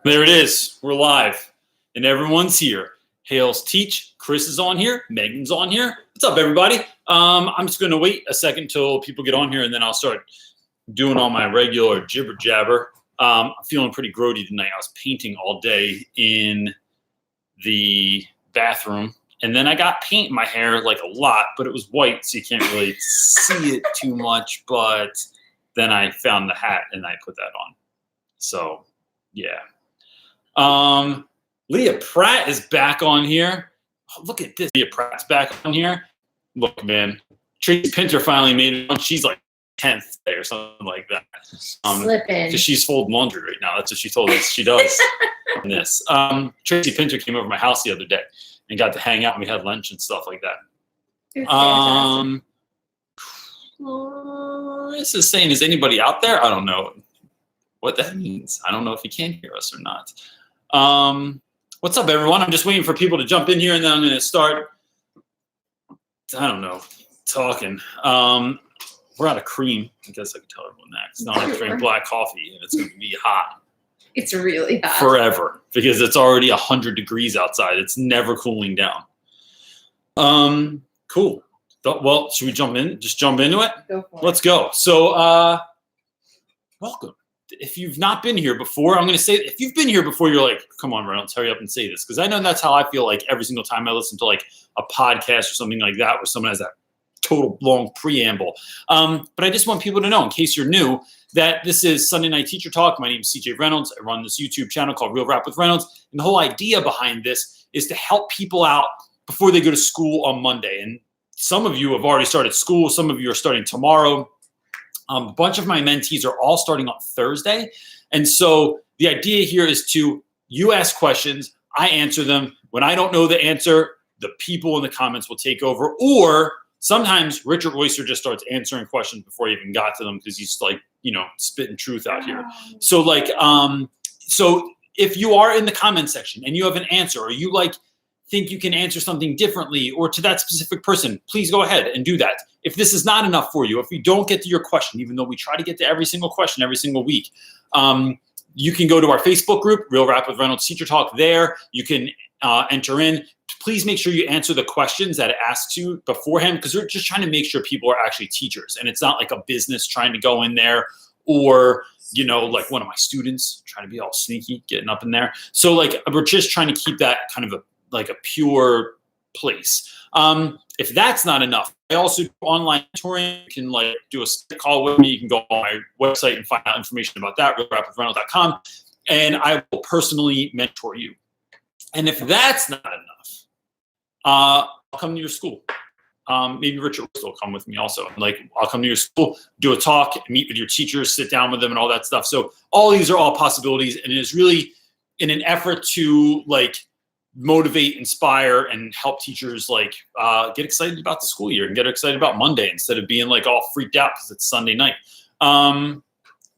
There it is. We're live, and everyone's here. Hales Teach. Chris is on here. Megan's on here. What's up, everybody? I'm just going to wait a second till people get on here, and then I'll start doing all my regular jibber jabber. I'm feeling pretty grody tonight. I was painting all day in the bathroom, and then I got paint in my hair, like a lot, but it was white, so you can't really see it too much. But then I found the hat, and I put that on. So, yeah. Leah Pratt is back on here. Oh, look at this. Leah Pratt's back on here. Look, man. Tracy Pinter finally made it on. She's like 10th day or something like that. Slipping. Because she's folding laundry right now. That's what she told us she does. On this. Tracy Pinter came over to my house the other day and got to hang out, and we had lunch and stuff like that. This is saying, is anybody out there? I don't know what that means. I don't know if you can hear us or not. What's up, everyone? I'm just waiting for people to jump in here, and then I'm going to start, I don't know, talking. We're out of cream. I guess I can tell everyone that. It's not going to drink black coffee, and it's going to be hot. It's really hot. Forever, because it's already 100 degrees outside. It's never cooling down. Cool. Well, should we jump in? Just jump into it? Go for it. Let's go. So, welcome. If you've not been here before, I'm going to say, if you've been here before, you're like, come on, Reynolds, hurry up and say this. Because I know that's how I feel like every single time I listen to like a podcast or something like that, where someone has that total long preamble. But I just want people to know, in case you're new, that this is Sunday Night Teacher Talk. My name is CJ Reynolds. I run this YouTube channel called Real Rap With Reynolds. And the whole idea behind this is to help people out before they go to school on Monday. And some of you have already started school. Some of you are starting tomorrow. A bunch of my mentees are all starting on Thursday. And so the idea here is you ask questions, I answer them. When I don't know the answer, the people in the comments will take over. Or sometimes Richard Oyster just starts answering questions before he even got to them, because he's like, spitting truth out here. So so if you are in the comment section and you have an answer, or you think you can answer something differently or to that specific person, please go ahead and do that. If this is not enough for you, if you don't get to your question, even though we try to get to every single question every single week, you can go to our Facebook group, Real Rap With Reynolds Teacher Talk. There, you can enter in. Please make sure you answer the questions that it asks you beforehand, because we're just trying to make sure people are actually teachers, and it's not like a business trying to go in there, or like one of my students trying to be all sneaky, getting up in there. So we're just trying to keep that kind of a pure place. If that's not enough, I also do online touring. You can do a call with me. You can go on my website and find out information about that, realrapwithreynolds.com, and I will personally mentor you. And if that's not enough, I'll come to your school. Maybe Richard will come with me also. I'll come to your school, do a talk, meet with your teachers, sit down with them, and all that stuff. So all these are all possibilities, and it is really in an effort to motivate, inspire, and help teachers get excited about the school year and get excited about Monday instead of being all freaked out because it's Sunday night. What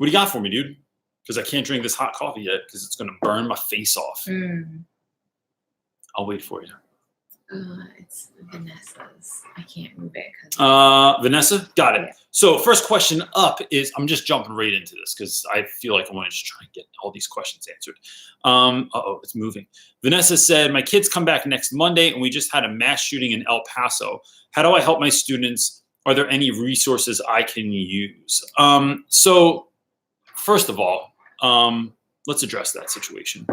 do you got for me, dude? Because I can't drink this hot coffee yet because it's going to burn my face off. I'll wait for you. It's Vanessa's. I can't move it. Vanessa, got it. Yeah. So first question up is, I'm just jumping right into this because I feel like I want to just try and get all these questions answered. It's moving. Vanessa said, my kids come back next Monday and we just had a mass shooting in El Paso. How do I help my students? Are there any resources I can use? So first of all, let's address that situation.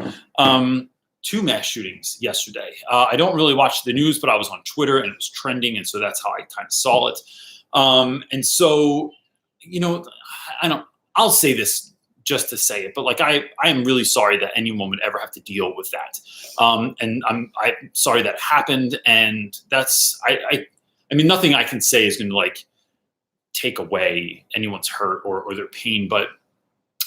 2 mass shootings yesterday. I don't really watch the news, but I was on Twitter and it was trending. And so that's how I kind of saw it. And so, I'll say this just to say it, but I am really sorry that anyone would ever have to deal with that. And I'm sorry that happened. And that's, I mean, nothing I can say is going to take away anyone's hurt or their pain, but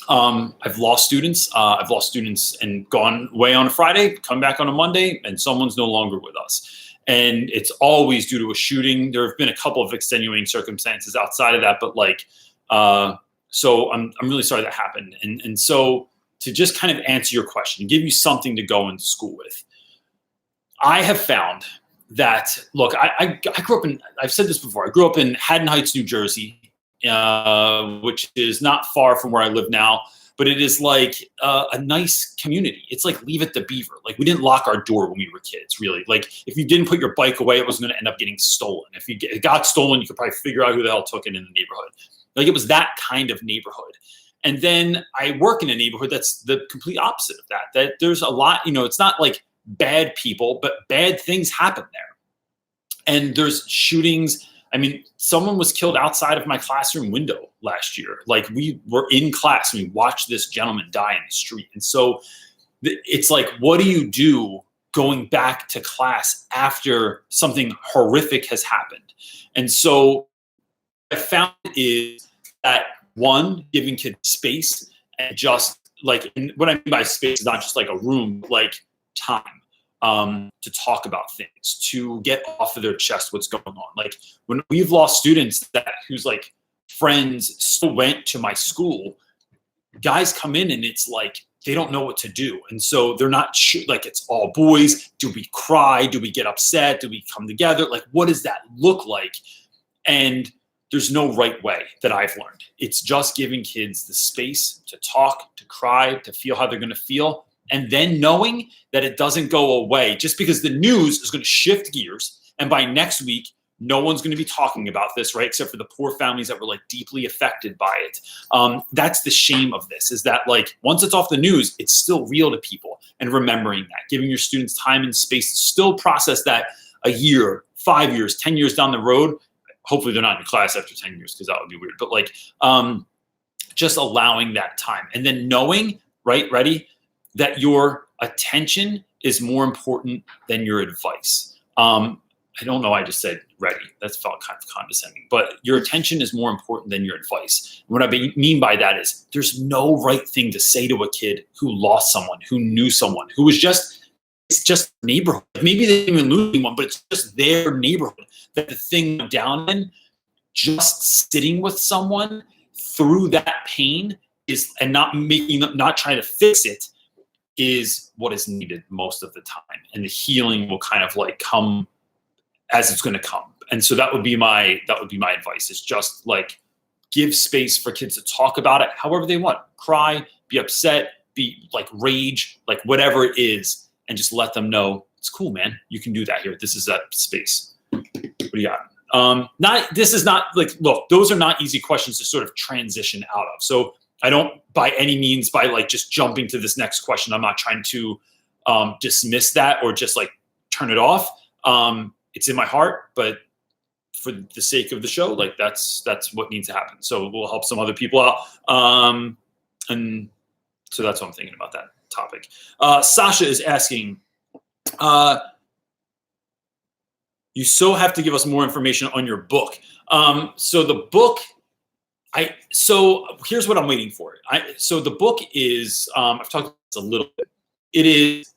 I've lost students. I've lost students and gone away on a Friday, come back on a Monday, and someone's no longer with us. And it's always due to a shooting. There have been a couple of extenuating circumstances outside of that, but so I'm really sorry that happened. And so to just kind of answer your question, give you something to go into school with, I have found that, look, I grew up in, I've said this before, I grew up in Haddon Heights, New Jersey, which is not far from where I live now. but it is like a nice community. It's like Leave It to Beaver. Like we didn't lock our door when we were kids, really. Like if you didn't put your bike away, it was going to end up getting stolen. If it got stolen, you could probably figure out who the hell took it in the neighborhood. Like it was that kind of neighborhood. And then I work in a neighborhood that's the complete opposite of that. That there's a lot, it's not like bad people, but bad things happen there. And there's shootings. I mean, someone was killed outside of my classroom window last year. Like we were in class and we watched this gentleman die in the street. And so it's like, what do you do going back to class after something horrific has happened? And so what I found is that one, giving kids space and just like, and what I mean by space is not just like a room, but like time. To talk about things, to get off of their chest what's going on. Like when we've lost students whose like friends still went to my school, guys come in and it's like they don't know what to do. And so they're not like it's all boys. Do we cry? Do we get upset? Do we come together? Like what does that look like? And there's no right way that I've learned. It's just giving kids the space to talk, to cry, to feel how they're going to feel. And then knowing that it doesn't go away just because the news is going to shift gears. And by next week, no one's going to be talking about this, right? Except for the poor families that were like deeply affected by it. That's the shame of this, is that like once it's off the news, it's still real to people. And remembering that, giving your students time and space to still process that a year, 5 years, 10 years down the road. Hopefully they're not in class after 10 years because that would be weird. But like just allowing that time. And then knowing, right, ready, that your attention is more important than your advice. I don't know why I just said ready. That felt kind of condescending. But your attention is more important than your advice. What I mean by that is there's no right thing to say to a kid who lost someone, who knew someone, who was it's just neighborhood. Maybe they didn't even lose anyone, but it's just their neighborhood. That the thing went down in, just sitting with someone through that pain and not trying to fix it, is what is needed most of the time. And the healing will kind of like come as it's going to come. And so that would be my advice, is just like give space for kids to talk about it however they want. Cry, be upset, be like rage, like whatever it is, and just let them know it's cool, man. You can do that here. This is that space. What do you got? This is not like, look, those are not easy questions to sort of transition out of. So I don't by any means by like just jumping to this next question. I'm not trying to dismiss that or just like turn it off. It's in my heart, but for the sake of the show, like that's what needs to happen. So we'll help some other people out. And so that's what I'm thinking about that topic. Sasha is asking, you so have to give us more information on your book. So the book, so here's what I'm waiting for. So the book is, I've talked about this a little bit. It is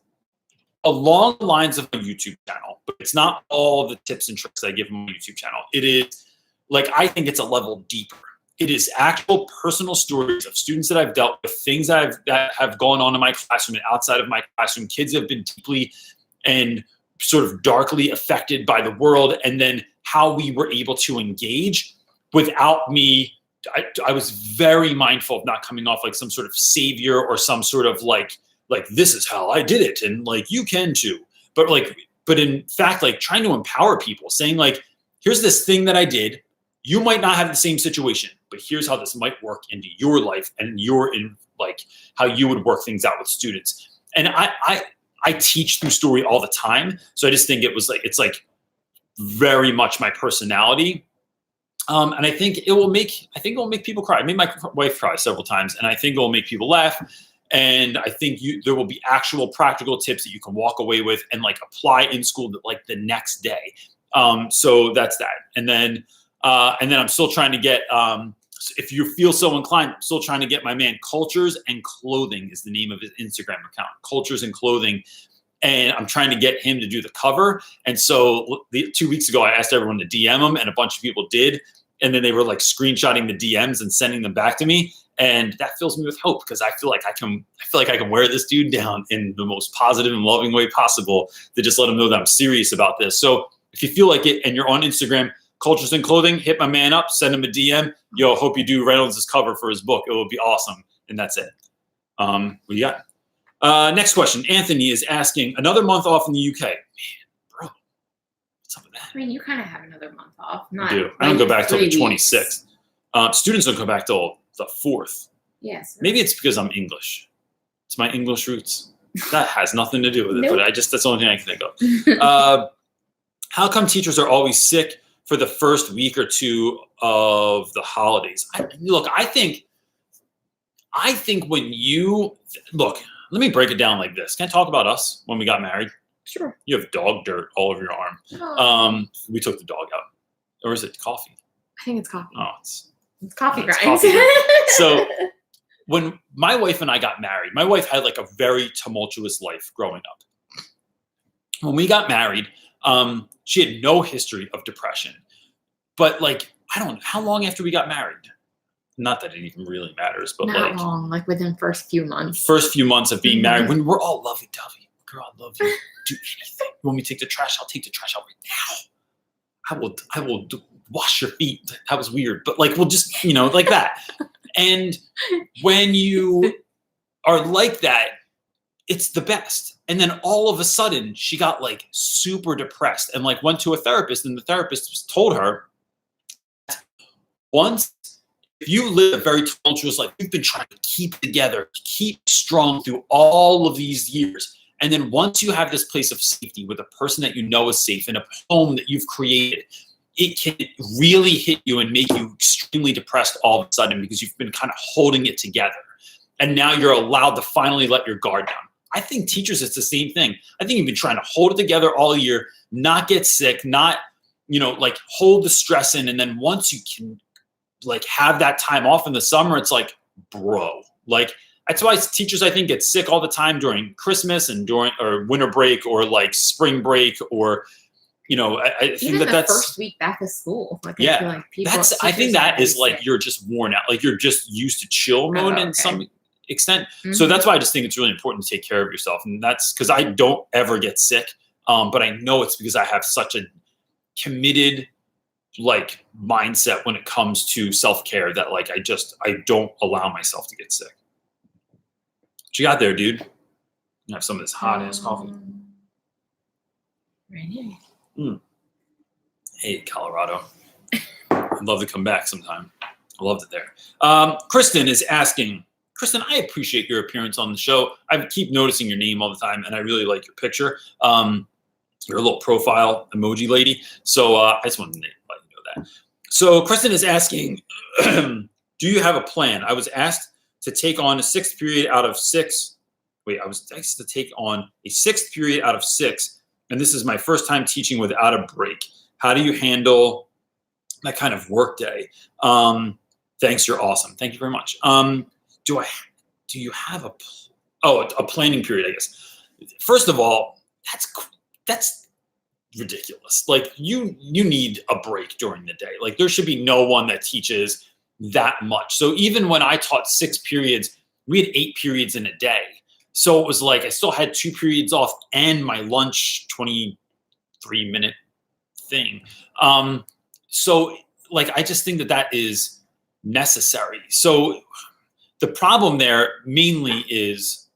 along the lines of my YouTube channel, but it's not all the tips and tricks I give on my YouTube channel. It is like, I think it's a level deeper. It is actual personal stories of students that I've dealt with, things that have gone on in my classroom and outside of my classroom. Kids have been deeply and sort of darkly affected by the world, and then how we were able to engage without me. I was very mindful of not coming off like some sort of savior or some sort of like this is how I did it and like you can too. But in fact, like trying to empower people, saying like, here's this thing that I did. You might not have the same situation, but here's how this might work into your life and how you would work things out with students. And I teach through story all the time. So I just think it's like very much my personality. And I think it will make people cry. I made my wife cry several times, and I think it will make people laugh. And I think there will be actual practical tips that you can walk away with and like apply in school like the next day. So that's that. And then I'm still trying to get, if you feel so inclined, I'm still trying to get my man Cultures and Clothing is the name of his Instagram account, Cultures and Clothing. And I'm trying to get him to do the cover. And so 2 weeks ago, I asked everyone to DM him, and a bunch of people did. And then they were like screenshotting the DMs and sending them back to me. And that fills me with hope, because I feel like I can wear this dude down in the most positive and loving way possible to just let him know that I'm serious about this. So if you feel like it and you're on Instagram, Cultures and Clothing, hit my man up, send him a DM. Yo, hope you do Reynolds' cover for his book. It will be awesome. And that's it. What do you got? Next question. Anthony is asking, another month off in the UK. Man, bro, what's up with that? I mean, you kind of have another month off. I do. I don't go back till the 26th. Students don't come back till the 4th. Yes. Maybe it's because I'm English. It's my English roots. That has nothing to do with it, Nope. but that's the only thing I can think of. How come teachers are always sick for the first week or two of the holidays? I think when you look, let me break it down like this. Can I talk about us when we got married? Sure. You have dog dirt all over your arm. Oh. We took the dog out. Or is it coffee? I think it's coffee. Oh, It's coffee it's grinds. coffee grinds. So when my wife and I got married, my wife had like a very tumultuous life growing up. When we got married, she had no history of depression. But like, I don't know, how long after we got married? Not that it even really matters, but Not long, like within first few months. First few months of being married, when we're all lovey-dovey. Girl, I love you. Do anything. You want me to take the trash? I'll take the trash out right now. I will wash your feet. That was weird, but like, we'll just, like that. And when you are like that, it's the best. And then all of a sudden she got like super depressed and like went to a therapist, and the therapist told her, once, if you live a very tumultuous life, you've been trying to keep together, keep strong through all of these years. And then once you have this place of safety with a person that you know is safe in a home that you've created, it can really hit you and make you extremely depressed all of a sudden because you've been kind of holding it together. And now you're allowed to finally let your guard down. I think teachers, it's the same thing. I think you've been trying to hold it together all year, not get sick, not, like hold the stress in. And then once you can like have that time off in the summer, it's like, bro, like that's why teachers, I think, get sick all the time during Christmas and or winter break or like spring break or, I think Even that's the first week back of school. Like, yeah, I feel like people, I think that is like, sick. you're just worn out. Like you're just used to chill mode okay. in some extent. Mm-hmm. So that's why I just think it's really important to take care of yourself. And that's because I don't ever get sick. But I know it's because I have such a committed like mindset when it comes to self-care that like, I don't allow myself to get sick. What you got there, dude? You have some of this hot ass coffee. Right here. Hey, Colorado. I'd love to come back sometime. I loved it there. Kristen is asking, Kristen, I appreciate your appearance on the show. I keep noticing your name all the time, and I really like your picture. You're a little profile emoji lady. So I just wanted to let you know that. So Kristen is asking, do you have a plan? I was asked to take on a sixth period out of 6. Wait, I was asked to take on a 6th period out of 6. And this is my first time teaching without a break. How do you handle that kind of work day? Thanks, you're awesome. Thank you very much. Do you have a planning period, I guess. First of all, that's ridiculous. Like you need a break during the day. Like there should be no one that teaches that much. So even when I taught 6 periods, we had 8 periods in a day. So it was like I still had 2 periods off and my lunch 23-minute thing. So like I just think that is necessary. So the problem there mainly is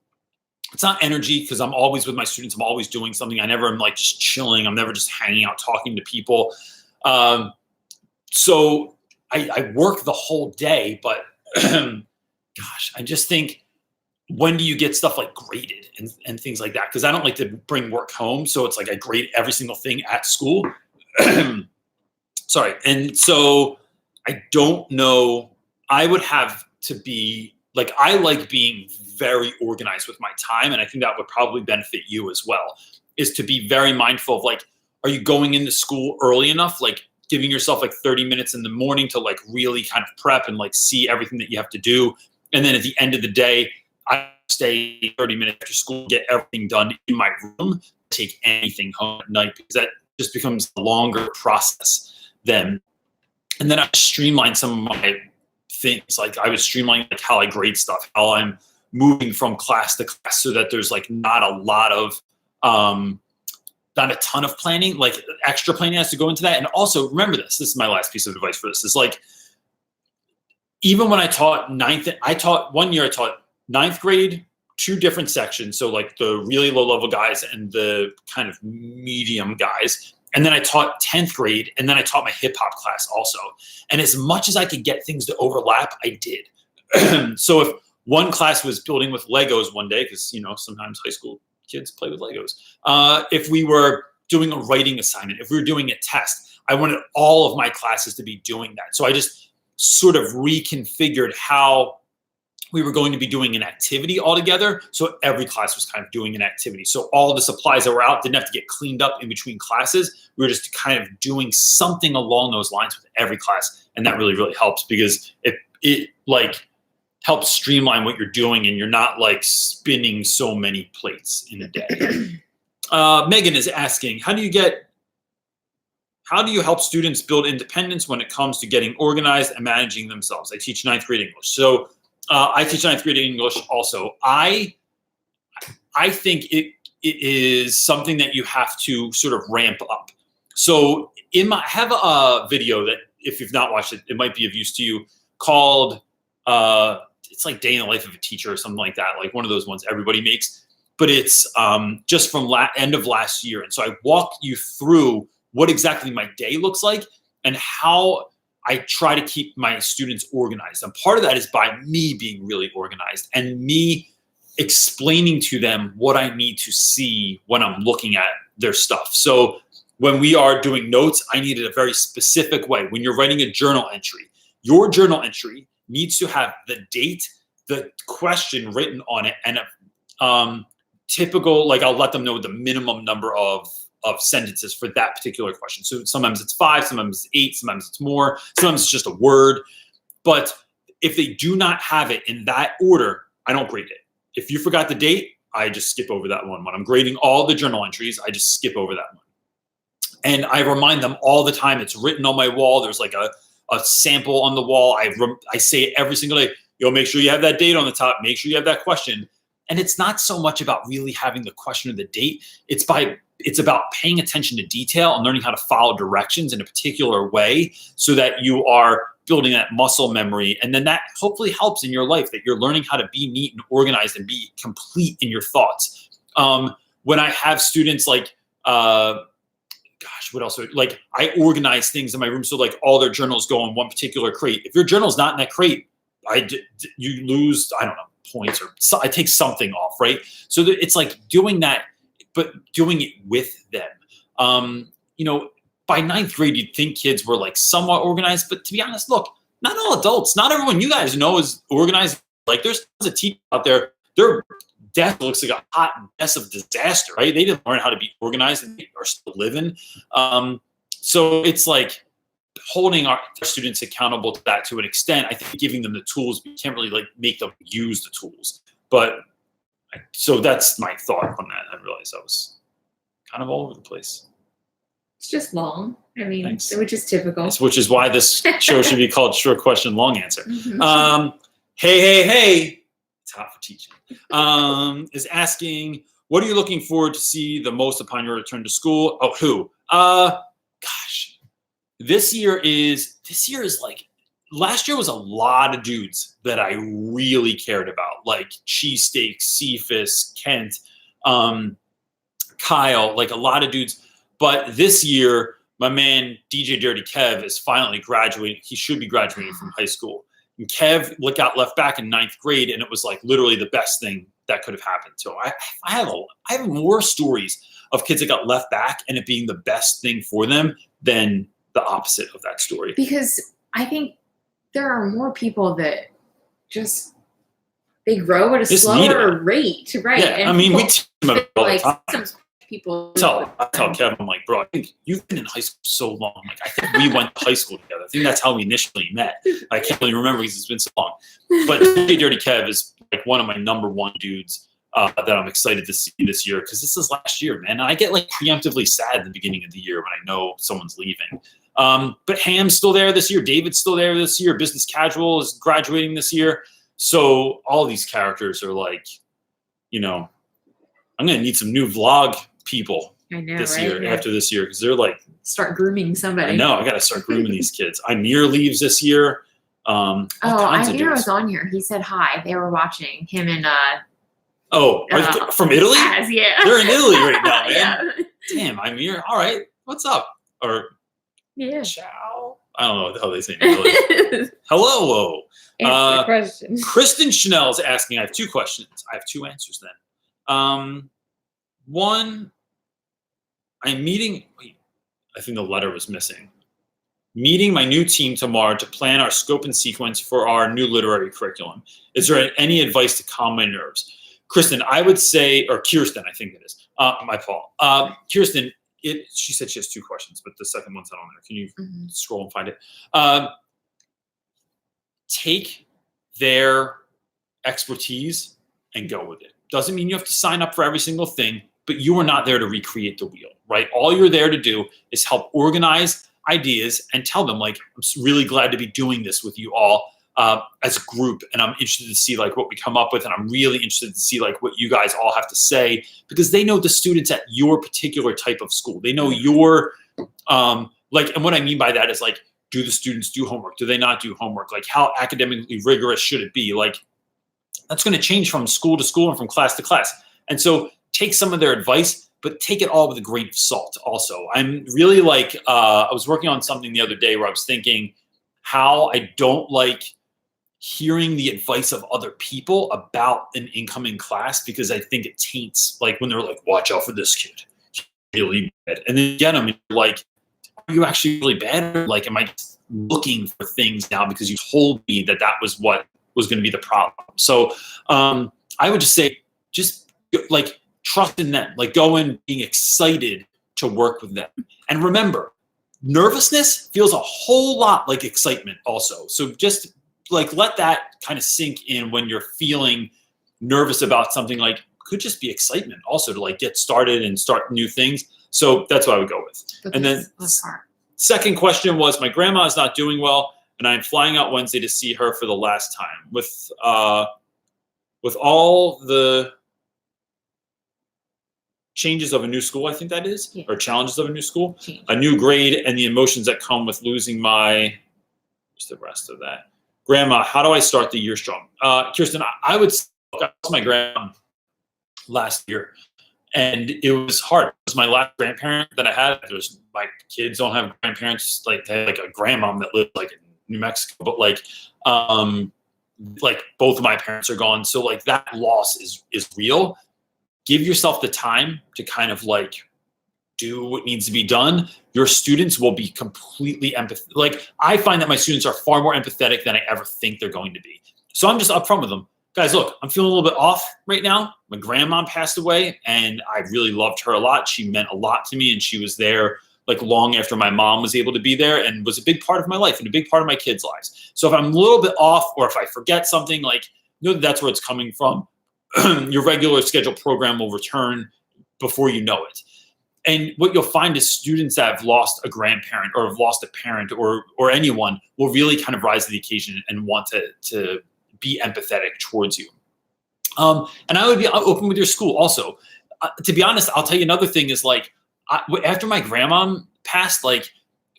it's not energy because I'm always with my students. I'm always doing something. I never am like just chilling. I'm never just hanging out talking to people. So I work the whole day, but gosh, I just think, when do you get stuff like graded and things like that? Because I don't like to bring work home. So it's like I grade every single thing at school. Sorry. And so I don't know. I would have to be like, I like being very organized with my time. And I think that would probably benefit you as well, is to be very mindful of like, are you going into school early enough? Like giving yourself like 30 minutes in the morning to like really kind of prep and like see everything that you have to do. And then at the end of the day, I stay 30 minutes after school, get everything done in my room, take anything home at night because that just becomes a longer process then. And then I streamline some of my things. Like I would streamline like how I grade stuff, how I'm moving from class to class so that there's like not a lot of, not a ton of planning, like extra planning has to go into that. And also remember this is my last piece of advice for this is like, even when I taught 9th, one year I taught ninth grade, 2 different sections. So like the really low level guys and the kind of medium guys. And then I taught 10th grade, and then I taught my hip hop class also. And as much as I could get things to overlap, I did. So if one class was building with Legos one day, because, you know, sometimes high school kids play with Legos. If we were doing a writing assignment, if we were doing a test, I wanted all of my classes to be doing that. So I just sort of reconfigured how we were going to be doing an activity all together. So every class was kind of doing an activity. So all the supplies that were out didn't have to get cleaned up in between classes. We were just kind of doing something along those lines with every class. And that really, really helps, because it like helps streamline what you're doing, and you're not like spinning so many plates in a day. Megan is asking, how do you help students build independence when it comes to getting organized and managing themselves? I teach 9th grade English. So I teach 9th grade English also. I think it is something that you have to sort of ramp up. So I have a video that, if you've not watched it, it might be of use to you, called it's like Day in the Life of a Teacher or something like that, like one of those ones everybody makes. But it's just from end of last year. And so I walk you through what exactly my day looks like and how I try to keep my students organized. And part of that is by me being really organized and me explaining to them what I need to see when I'm looking at their stuff. So when we are doing notes, I need it a very specific way. When you're writing a journal entry, your journal entry needs to have the date, the question written on it, and a typical, like I'll let them know the minimum number of sentences for that particular question. So sometimes it's 5, sometimes it's 8, sometimes it's more, sometimes it's just a word. But if they do not have it in that order, I don't grade it. If you forgot the date, I just skip over that one. When I'm grading all the journal entries, I just skip over that one. And I remind them all the time. It's written on my wall. There's like a sample on the wall. I say it every single day. Make sure you have that date on the top. Make sure you have that question. And it's not so much about really having the question or the date. It's about paying attention to detail and learning how to follow directions in a particular way so that you are building that muscle memory. And then that hopefully helps in your life, that you're learning how to be neat and organized and be complete in your thoughts. When I have students like, what else? Like I organize things in my room so like all their journals go in one particular crate. If your journal's not in that crate, you lose, I don't know, points, or I take something off, right? So it's like doing that, but doing it with them. By 9th grade, you'd think kids were like somewhat organized, but to be honest, look, not all adults, not everyone you guys know is organized. Like there's a teacher out there, their desk looks like a hot mess of disaster, right? They didn't learn how to be organized and they are still living. So it's like holding our students accountable to that to an extent. I think giving them the tools, we can't really like make them use the tools. But so that's my thought on that. I realized I was kind of all over the place. It's just long. I mean, Thanks. which is typical. Which is why this show should be called Short Question, Long Answer. Mm-hmm. Hey, it's hot for teaching. Is asking, what are you looking forward to see the most upon your return to school? Oh, who? This year is like, last year was a lot of dudes that I really cared about, like Cheesesteak, Cephas, Kent, Kyle, like a lot of dudes. But this year, my man DJ Dirty Kev is finally graduating. He should be graduating from high school. And Kev got left back in 9th grade, and it was like literally the best thing that could have happened to him. I have more stories of kids that got left back and it being the best thing for them than the opposite of that story. Because I think there are more people that just they grow at a slower rate, right? Yeah, and I mean, we teach them all the time. Some people I tell Kevin, I'm like, bro, I think you've been in high school so long. Like, I think we went to high school together. I think that's how we initially met. I can't really remember because it's been so long. But Dirty Kev is like one of my number one dudes that I'm excited to see this year, because this is last year, man. And I get like preemptively sad at the beginning of the year when I know someone's leaving. But Ham's still there this year. David's still there this year. Business Casual is graduating this year. So all these characters are like, I'm going to need some new vlog people this year, after this year, because they're like, start grooming somebody. I know, I got to start grooming these kids. Amir leaves this year. I knew it was on here. He said hi. They were watching him and from Italy? Yeah. They're in Italy right now, man. Yeah. Damn, I'm here. All right. What's up? Or Yeah. ciao. I don't know what the hell they say in Italy. Hello. Answer the question. Kristen Chanel is asking, I have 2 questions. I have 2 answers then. One, I'm meeting, I think the letter was missing. Meeting my new team tomorrow to plan our scope and sequence for our new literary curriculum. Is there any advice to calm my nerves? Kristen, I would say, or Kirsten, I think it is. My fault. Kirsten, she said she has 2 questions, but the second one's not on there. Can you scroll and find it? Take their expertise and go with it. Doesn't mean you have to sign up for every single thing, but you are not there to recreate the wheel, right? All you're there to do is help organize ideas and tell them, like, I'm really glad to be doing this with you all as a group, and I'm interested to see like what we come up with, and I'm really interested to see like what you guys all have to say, because they know the students at your particular type of school. They know your like, and what I mean by that is like, do the students do homework? Do they not do homework? Like, how academically rigorous should it be? Like, that's going to change from school to school and from class to class. And so take some of their advice, but take it all with a grain of salt also. I'm really like, I was working on something the other day where I was thinking how I don't like hearing the advice of other people about an incoming class, because I think it taints, like when they're like, watch out for this kid, he's really bad. And then get them and you're like, are you actually really bad? Or like, am I just looking for things now because you told me that that was what was going to be the problem? So I would just say, just like trust in them, like go in being excited to work with them. And remember, nervousness feels a whole lot like excitement also. So just like let that kind of sink in when you're feeling nervous about something. Like, could just be excitement also to like get started and start new things. So that's what I would go with. But and then second question was, my grandma is not doing well, and I'm flying out Wednesday to see her for the last time. With all the changes of a new school, I think that is, or challenges of a new school, a new grade, and the emotions that come with losing my, what's the rest of that? Grandma, how do I start the year strong? Kirsten, I would say, I lost my grandma last year, and it was hard. It was my last grandparent that I had. My kids don't have grandparents. Like, they had like a grandmom that lived like in New Mexico, but like both of my parents are gone. So like that loss is real. Give yourself the time to kind of like do what needs to be done. Your students will be completely empathetic. Like, I find that my students are far more empathetic than I ever think they're going to be. So I'm just upfront with them. Guys, look, I'm feeling a little bit off right now. My grandma passed away, and I really loved her a lot. She meant a lot to me, and she was there like long after my mom was able to be there, and was a big part of my life and a big part of my kids' lives. So if I'm a little bit off, or if I forget something, like, know that that's where it's coming from. Your regular scheduled program will return before you know it. And what you'll find is students that have lost a grandparent or have lost a parent or anyone will really kind of rise to the occasion and want to be empathetic towards you. And I would be open with your school also. To be honest, I'll tell you another thing is like, after my grandma passed, like,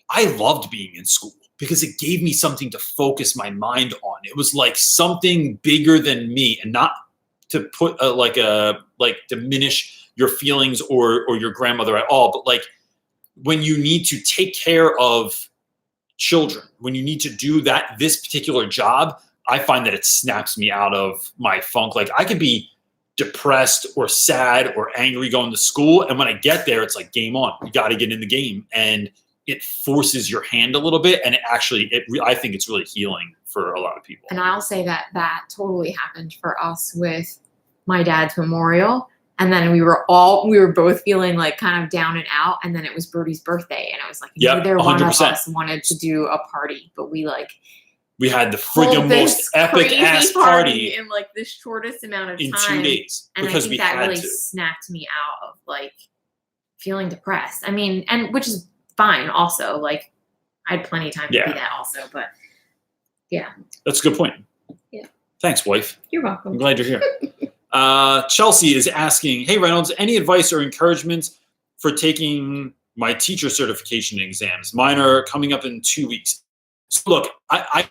I loved being in school because it gave me something to focus my mind on. It was like something bigger than me, and not to put diminish your feelings or your grandmother at all. But like, when you need to take care of children, when you need to do this particular job, I find that it snaps me out of my funk. Like, I could be depressed or sad or angry going to school, and when I get there, it's like game on. You got to get in the game, and it forces your hand a little bit. And I think it's really healing for a lot of people. And I'll say that totally happened for us with my dad's memorial. And then we were both feeling like kind of down and out. And then it was Brody's birthday, and I was like, neither 100%. One of us wanted to do a party, but we had the friggin' most epic ass party in like the shortest amount of time. In 2 days. And because I think that really snapped me out of like feeling depressed. I mean, and which is fine also. Like, I had plenty of time to do that also, but yeah. That's a good point. Yeah. Thanks, wife. You're welcome. I'm glad you're here. Chelsea is asking, hey, Reynolds, any advice or encouragement for taking my teacher certification exams? Mine are coming up in 2 weeks. So look, I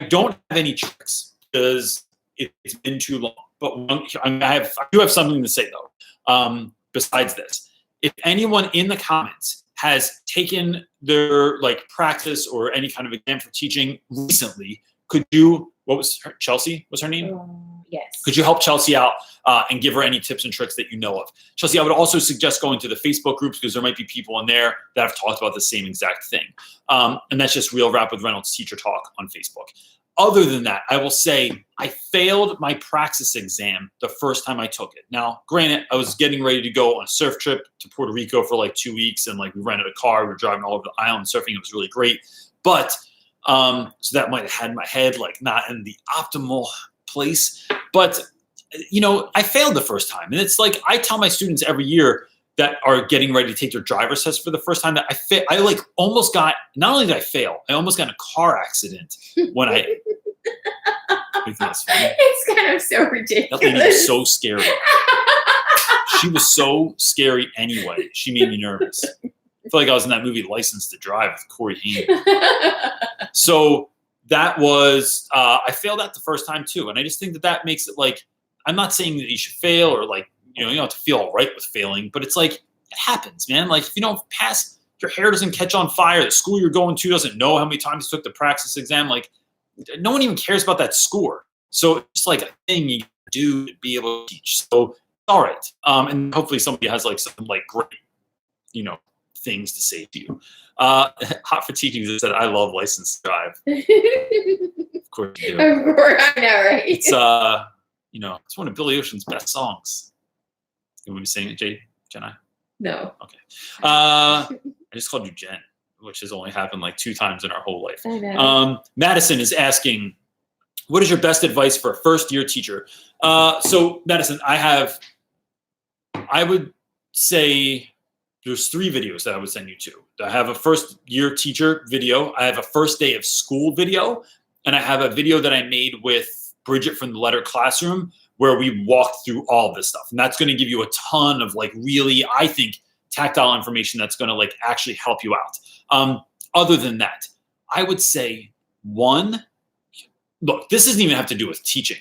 don't have any tricks because it's been too long. But I do have something to say though. Besides this, if anyone in the comments has taken their like practice or any kind of exam for teaching recently, could you? What was her, Chelsea? Was her name? Yes. Could you help Chelsea out and give her any tips and tricks that you know of? Chelsea, I would also suggest going to the Facebook groups because there might be people in there that have talked about the same exact thing. And that's just Real Rap with Reynolds Teacher Talk on Facebook. Other than that, I will say I failed my praxis exam the first time I took it. Now, granted, I was getting ready to go on a surf trip to Puerto Rico for like 2 weeks, and like we rented a car, we were driving all over the island surfing. It was really great. But so that might have had my head like not in the optimal place. But you know, I failed the first time, and it's like I tell my students every year that are getting ready to take their driver's test for the first time that I like almost got, not only did I fail, I almost got in a car accident when I think that's funny. It's kind of so ridiculous. That lady was so scary. She was so scary anyway. She made me nervous. I feel like I was in that movie License to Drive with Corey Haim. So that was, I failed that the first time too. And I just think that makes it like, I'm not saying that you should fail or like, you don't have to feel all right with failing, but it's like, it happens, man. Like if you don't pass, your hair doesn't catch on fire, the school you're going to doesn't know how many times you took the praxis exam. Like no one even cares about that score. So it's like a thing you do to be able to teach. So all right. And hopefully somebody has like some like great, things to say to you. Hot for Teaching said, I love License to Drive. Of course you do. Of course, I know, right? It's it's one of Billy Ocean's best songs. You want me to sing it, Jenna? No. Okay. I just called you Jen, which has only happened like 2 times in our whole life. I know. Madison is asking, what is your best advice for a first-year teacher? So, Madison, I would say there's 3 videos that I would send you to. I have a first-year teacher video. I have a first day of school video. And I have a video that I made with Bridget from the Letter Classroom where we walked through all this stuff. And that's going to give you a ton of like really, I think, tactile information that's going to like actually help you out. Other than that, I would say look, this doesn't even have to do with teaching.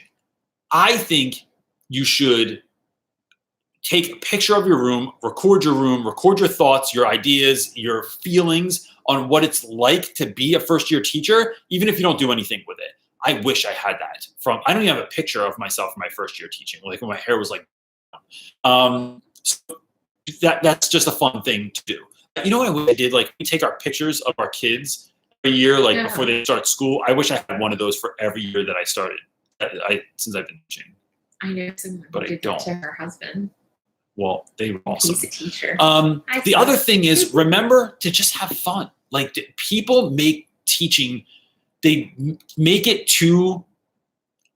I think you should take a picture of your room, record your thoughts, your ideas, your feelings on what it's like to be a first-year teacher, even if you don't do anything with it. I wish I had that. I don't even have a picture of myself in my first year teaching, like when my hair was like, so that's just a fun thing to do. You know what I wish I did? Like we take our pictures of our kids every year, like before they start school. I wish I had one of those for every year that I started since I've been teaching. I know someone who did that to her husband. Well, they were awesome. He's a teacher. The other thing is, remember to just have fun. Like people make teaching, they make it too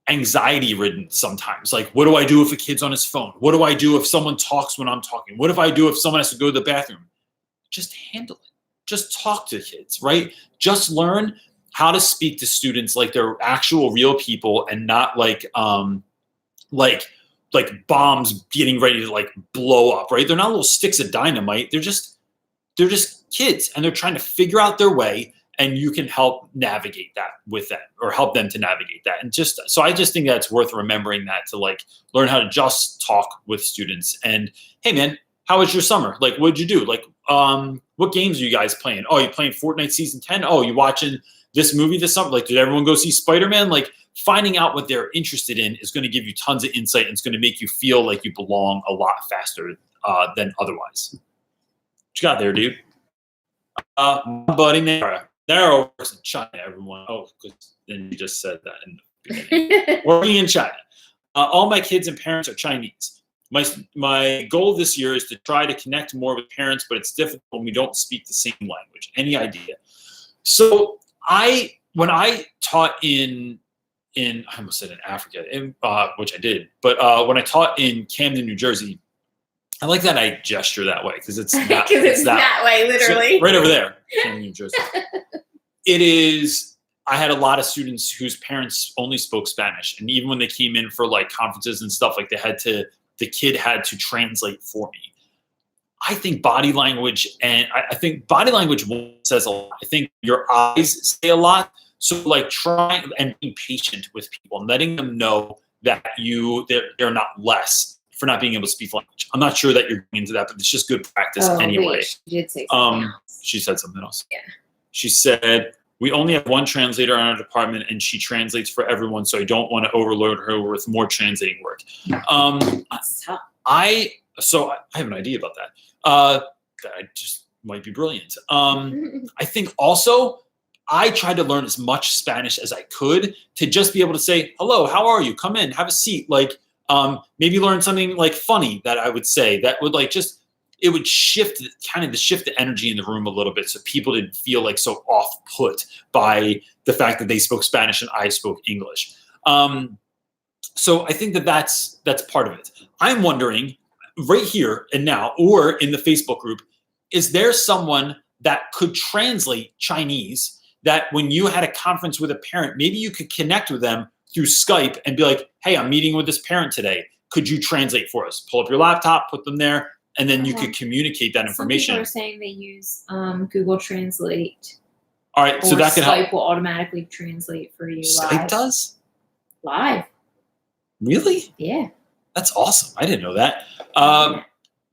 anxiety ridden sometimes. Like, what do I do if a kid's on his phone? What do I do if someone talks when I'm talking? What if I do if someone has to go to the bathroom? Just handle it. Just talk to kids, right? Just learn how to speak to students like they're actual real people and not like bombs getting ready to like blow up, right? They're not little sticks of dynamite. They're just kids and they're trying to figure out their way, and you can help navigate that with them or help them to navigate that. And so I just think that's worth remembering, that to like learn how to just talk with students. And hey man, how was your summer? Like, what'd you do? Like, what games are you guys playing? Oh, you playing Fortnite season 10? Oh, you watching this movie this summer? Like, did everyone go see Spider-Man? Like, finding out what they're interested in is going to give you tons of insight, and it's going to make you feel like you belong a lot faster than otherwise. What you got there, dude? My buddy Nara works in China, everyone. Oh, because then you just said that in the beginning. Working in China. All my kids and parents are Chinese. My goal this year is to try to connect more with parents, but it's difficult when we don't speak the same language. Any idea? So when I taught I almost said in Africa, which I did, but when I taught in Camden, New Jersey, I like that I gesture that way because it's that, it's that way, literally. So right over there, Camden, New Jersey. It is. I had a lot of students whose parents only spoke Spanish, and even when they came in for like conferences and stuff, like the kid had to translate for me. I think body language, and I think body language says a lot. I think your eyes say a lot. So like trying and being patient with people and letting them know that they're not less for not being able to speak language. I'm not sure that you're going into that, but it's just good practice anyway. Wait, she did say something else. She said something else. Yeah. She said, we only have one translator in our department and she translates for everyone, so I don't want to overload her with more translating work. That's tough. I have an idea about that. That just might be brilliant. I think also I tried to learn as much Spanish as I could to just be able to say, hello, how are you? Come in, have a seat. Like maybe learn something like funny that I would say that would like just, it would shift the energy in the room a little bit so people didn't feel like so off put by the fact that they spoke Spanish and I spoke English. So I think that's part of it. I'm wondering right here and now, or in the Facebook group, is there someone that could translate Chinese that when you had a conference with a parent, maybe you could connect with them through Skype and be like, hey, I'm meeting with this parent today. Could you translate for us? Pull up your laptop, put them there, and then you could communicate that information. Some people are saying they use Google Translate. All right, so that could help. Skype will automatically translate for you live. Skype does? Live. Really? Yeah. That's awesome. I didn't know that.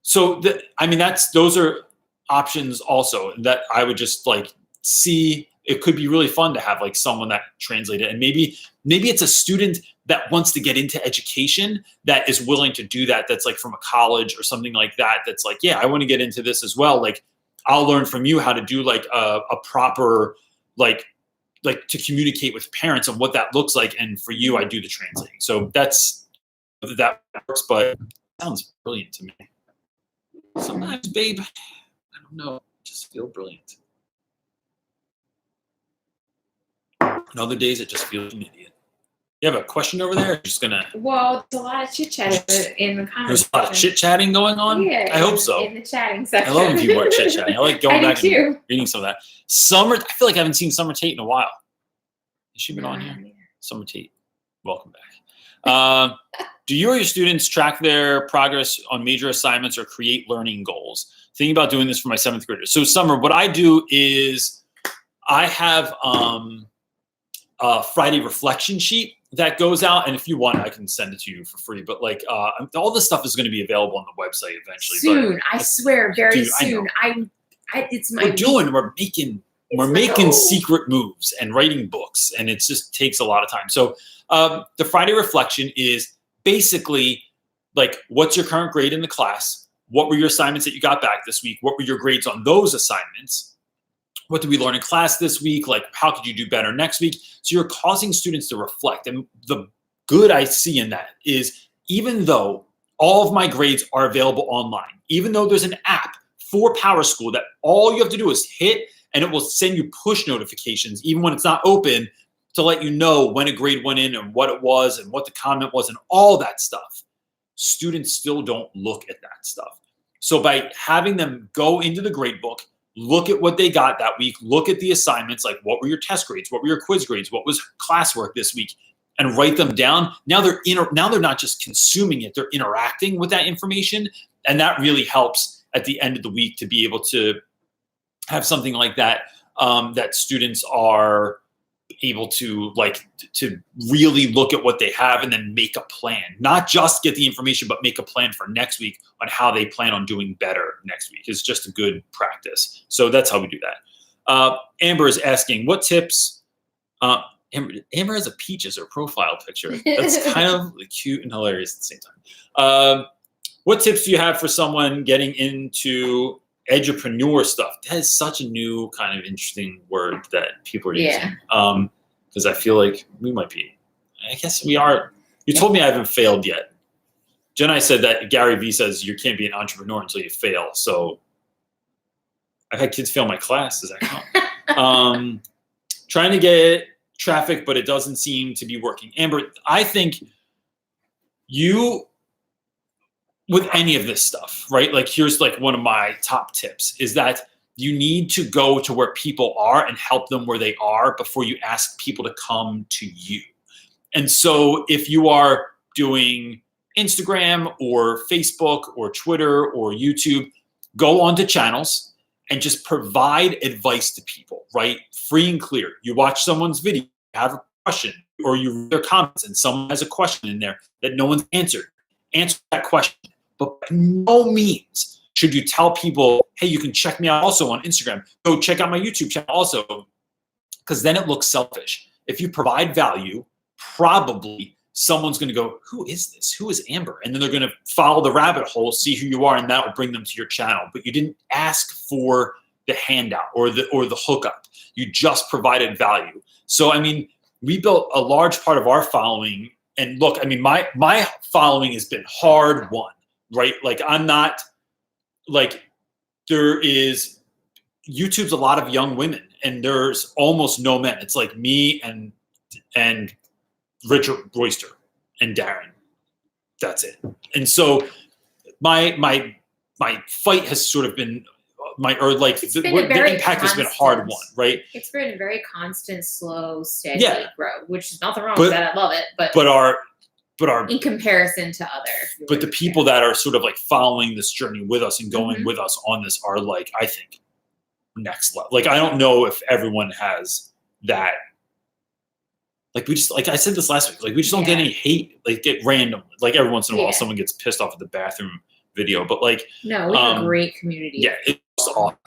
So those are options also that I would just like see. It could be really fun to have like someone that translated, and maybe it's a student that wants to get into education that is willing to do that. That's like from a college or something like that. That's like, yeah, I want to get into this as well. Like I'll learn from you how to do like a proper, like to communicate with parents and what that looks like. And for you, I do the translating. So that works, but it sounds brilliant to me. Sometimes, babe, I don't know, just feel brilliant. And other days, it just feels like an idiot. You have a question over there? Just gonna. Well, there's a lot of chit chat in the comments. There's a lot of chit chatting going on. Yeah, I hope so. In the chatting section. I love when people are chit chatting. I like going back too. and reading some of that. Summer, I feel like I haven't seen Summer Tate in a while. Has she been on here? Yeah. Summer Tate, welcome back. Do you or your students track their progress on major assignments or create learning goals? Thinking about doing this for my 7th graders. So Summer, what I do is I have a Friday reflection sheet that goes out, and if you want, I can send it to you for free. But like all this stuff is going to be available on the website eventually. Soon, I swear, very soon. It's my. We're making secret moves and writing books, and it just takes a lot of time. So the Friday reflection is basically like, what's your current grade in the class? What were your assignments that you got back this week? What were your grades on those assignments? What did we learn in class this week? Like, how could you do better next week? So you're causing students to reflect. And the good I see in that is, even though all of my grades are available online, even though there's an app for PowerSchool that all you have to do is hit, and it will send you push notifications, even when it's not open, to let you know when a grade went in and what it was and what the comment was and all that stuff. Students still don't look at that stuff. So by having them go into the grade book, look at what they got that week, look at the assignments, like what were your test grades, what were your quiz grades, what was classwork this week, and write them down. Now they're not just consuming it, they're interacting with that information. And that really helps at the end of the week to be able to have something like that, that students are able to really look at what they have and then make a plan, not just get the information, but make a plan for next week on how they plan on doing better next week. It's just a good practice. So that's how we do that. Amber is asking, what tips, Amber has a peach as her profile picture. That's kind of cute and hilarious at the same time. What tips do you have for someone getting into edupreneur stuff? That is such a new kind of interesting word that people are using. Because I feel like we might be, I guess we are. You told me I haven't failed yet. Jen, I said that Gary Vee says you can't be an entrepreneur until you fail. So I've had kids fail my class. Does that count? Trying to get traffic, but it doesn't seem to be working. Amber, I think with any of this stuff, right? Like, here's like one of my top tips is that you need to go to where people are and help them where they are before you ask people to come to you. And so if you are doing Instagram or Facebook or Twitter or YouTube, go onto channels and just provide advice to people, right? Free and clear. You watch someone's video, you have a question, or you read their comments and someone has a question in there that no one's answered. Answer that question. But by no means should you tell people, hey, you can check me out also on Instagram. Go check out my YouTube channel also, because then it looks selfish. If you provide value, probably someone's going to go, who is this? Who is Amber? And then they're going to follow the rabbit hole, see who you are, and that will bring them to your channel. But you didn't ask for the handout or the hookup. You just provided value. So, I mean, we built a large part of our following. And look, I mean, my following has been hard won, right? Like, I'm not, like, YouTube's a lot of young women and there's almost no men. It's like me and Richard Royster and Darren. That's it. And so my fight has sort of been the impact has been hard won, right? It's been a very constant, slow, steady growth, which is nothing wrong with that. I love it, but our in comparison to other. But the people that are sort of like following this journey with us and going with us on this are like, I think, next level. Like, I don't know if everyone has that. Like, we just, like I said this last week, like, we just don't get any hate, like, get random. Like, every once in a while, someone gets pissed off at the bathroom video, but like, no, we have a great community. Yeah, it's awesome.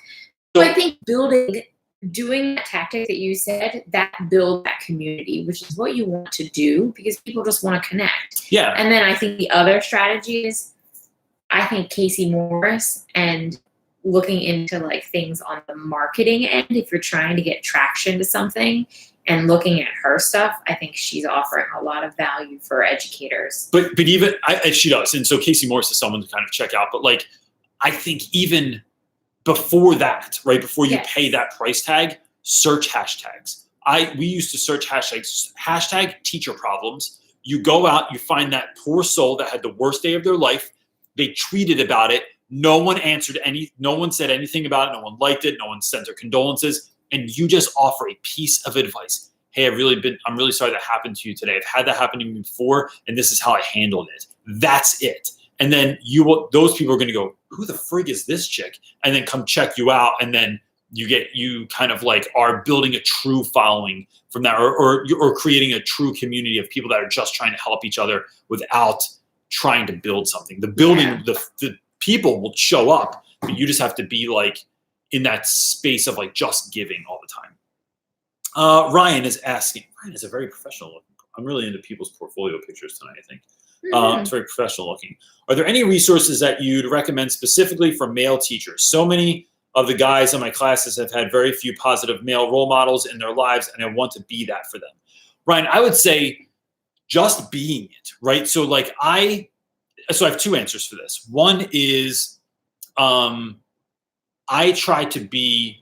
So I think doing that tactic that you said, that build that community, which is what you want to do because people just want to connect. Yeah. And then I think the other strategy is, I think Casey Morris and looking into like things on the marketing end, if you're trying to get traction to something and looking at her stuff, I think she's offering a lot of value for educators. But even she does. And so Casey Morris is someone to kind of check out. But like, I think even before that, right, before you pay that price tag, search hashtags. We used to search hashtags, hashtag teacher problems. You go out, you find that poor soul that had the worst day of their life. They tweeted about it. No one answered no one said anything about it. No one liked it. No one sent their condolences. And you just offer a piece of advice. Hey, I'm really sorry that happened to you today. I've had that happen to me before, and this is how I handled it. That's it. And then those people are going to go, who the frig is this chick? And then come check you out. And then you kind of like are building a true following from that, or creating a true community of people that are just trying to help each other without trying to build something. The people will show up, but you just have to be like in that space of like just giving all the time. Ryan is asking. Ryan is a very professional looking. I'm really into people's portfolio pictures tonight, I think. It's very professional looking. Are there any resources that you'd recommend specifically for male teachers? So many of the guys in my classes have had very few positive male role models in their lives, and I want to be that for them. Ryan, I would say just being it, right? So like I have two answers for this. One is I try to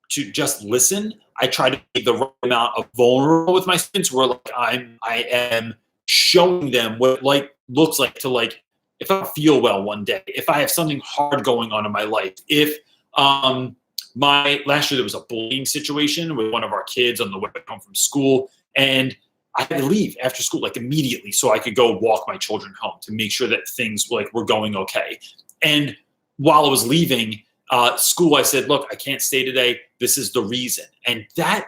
just listen. I try to be the right amount of vulnerable with my students where like I am showing them what like looks like to like, if I feel well one day, if I have something hard going on in my life, if last year there was a bullying situation with one of our kids on the way home from school, and I had to leave after school like immediately so I could go walk my children home to make sure that things like were going okay. And while I was leaving school, I said, look, I can't stay today. This is the reason. And that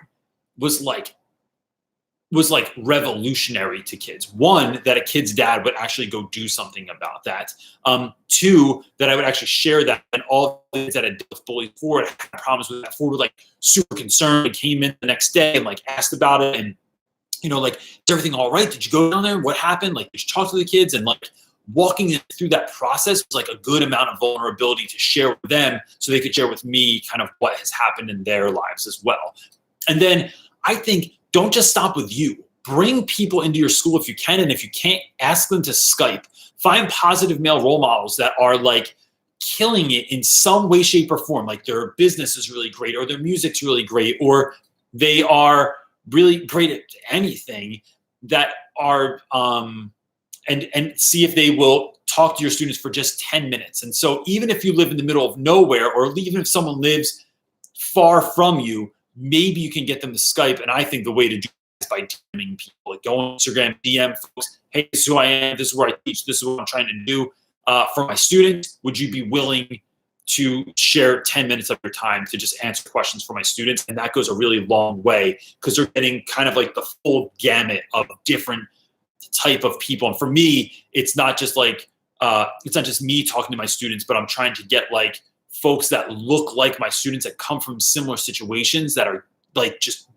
was like revolutionary to kids. One, that a kid's dad would actually go do something about that. Two, that I would actually share that, and all the kids that had dealt with bullies before and had problems with that before were like super concerned and came in the next day and like asked about it. And, you know, like, is everything all right? Did you go down there? What happened? Like, did you talk to the kids? And like walking through that process was like a good amount of vulnerability to share with them so they could share with me kind of what has happened in their lives as well. And then I think, don't just stop with you. Bring people into your school if you can. And if you can't, ask them to Skype. Find positive male role models that are like killing it in some way, shape, or form. Like their business is really great, or their music's really great, or they are really great at anything that are, and see if they will talk to your students for just 10 minutes. And so even if you live in the middle of nowhere, or even if someone lives far from you, maybe you can get them to Skype. And I think the way to do it is by DMing people. Like go on Instagram, DM folks, hey, this is who I am, this is where I teach, this is what I'm trying to do for my students. Would you be willing to share 10 minutes of your time to just answer questions for my students. And that goes a really long way because they're getting kind of like the full gamut of different type of people. And for me, it's not just like, it's not just me talking to my students, but I'm trying to get like folks that look like my students that come from similar situations that are like just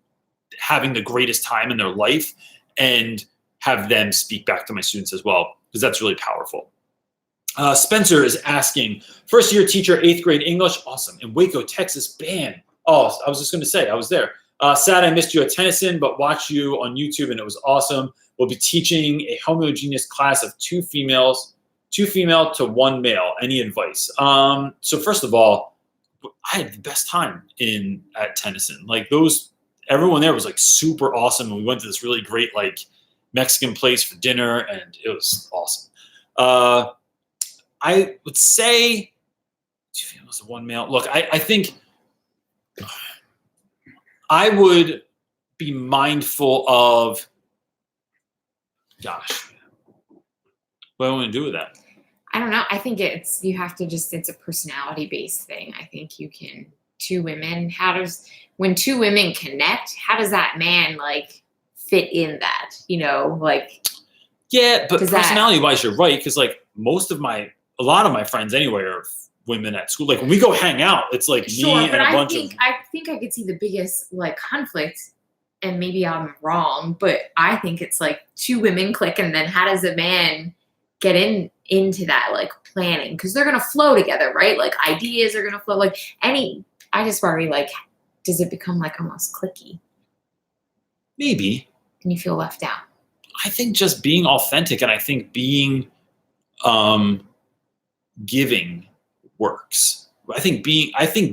having the greatest time in their life and have them speak back to my students as well, because that's really powerful. Spencer is asking, first year teacher, 8th grade English. Awesome. In Waco, Texas, bam. Oh, I was just going to say, I was there. Sad I missed you at Tennyson, but watched you on YouTube and it was awesome. We'll be teaching a homogeneous class of 2 female to 1 male. Any advice? So first of all, I had the best time at Tennyson. Like everyone there was like super awesome. And we went to this really great like Mexican place for dinner and it was awesome. I would say 2 females to 1 male. Look, I think I would be mindful of, gosh, what do I want to do with that? I don't know. I think it's a personality based thing. I think you can, 2 women, when 2 women connect, how does that man like fit in that, like. Yeah, but personality wise, you're right. Cause like a lot of my friends anyway are women at school. Like when we go hang out, it's like me and a bunch of. I think I could see the biggest like conflict, and maybe I'm wrong, but I think it's like 2 women click, and then how does a man get into that like planning? Because they're gonna flow together, right? Like ideas are gonna flow. Like I just worry like, does it become like almost cliquey? Maybe. And you feel left out. I think just being authentic, and I think being giving works. I think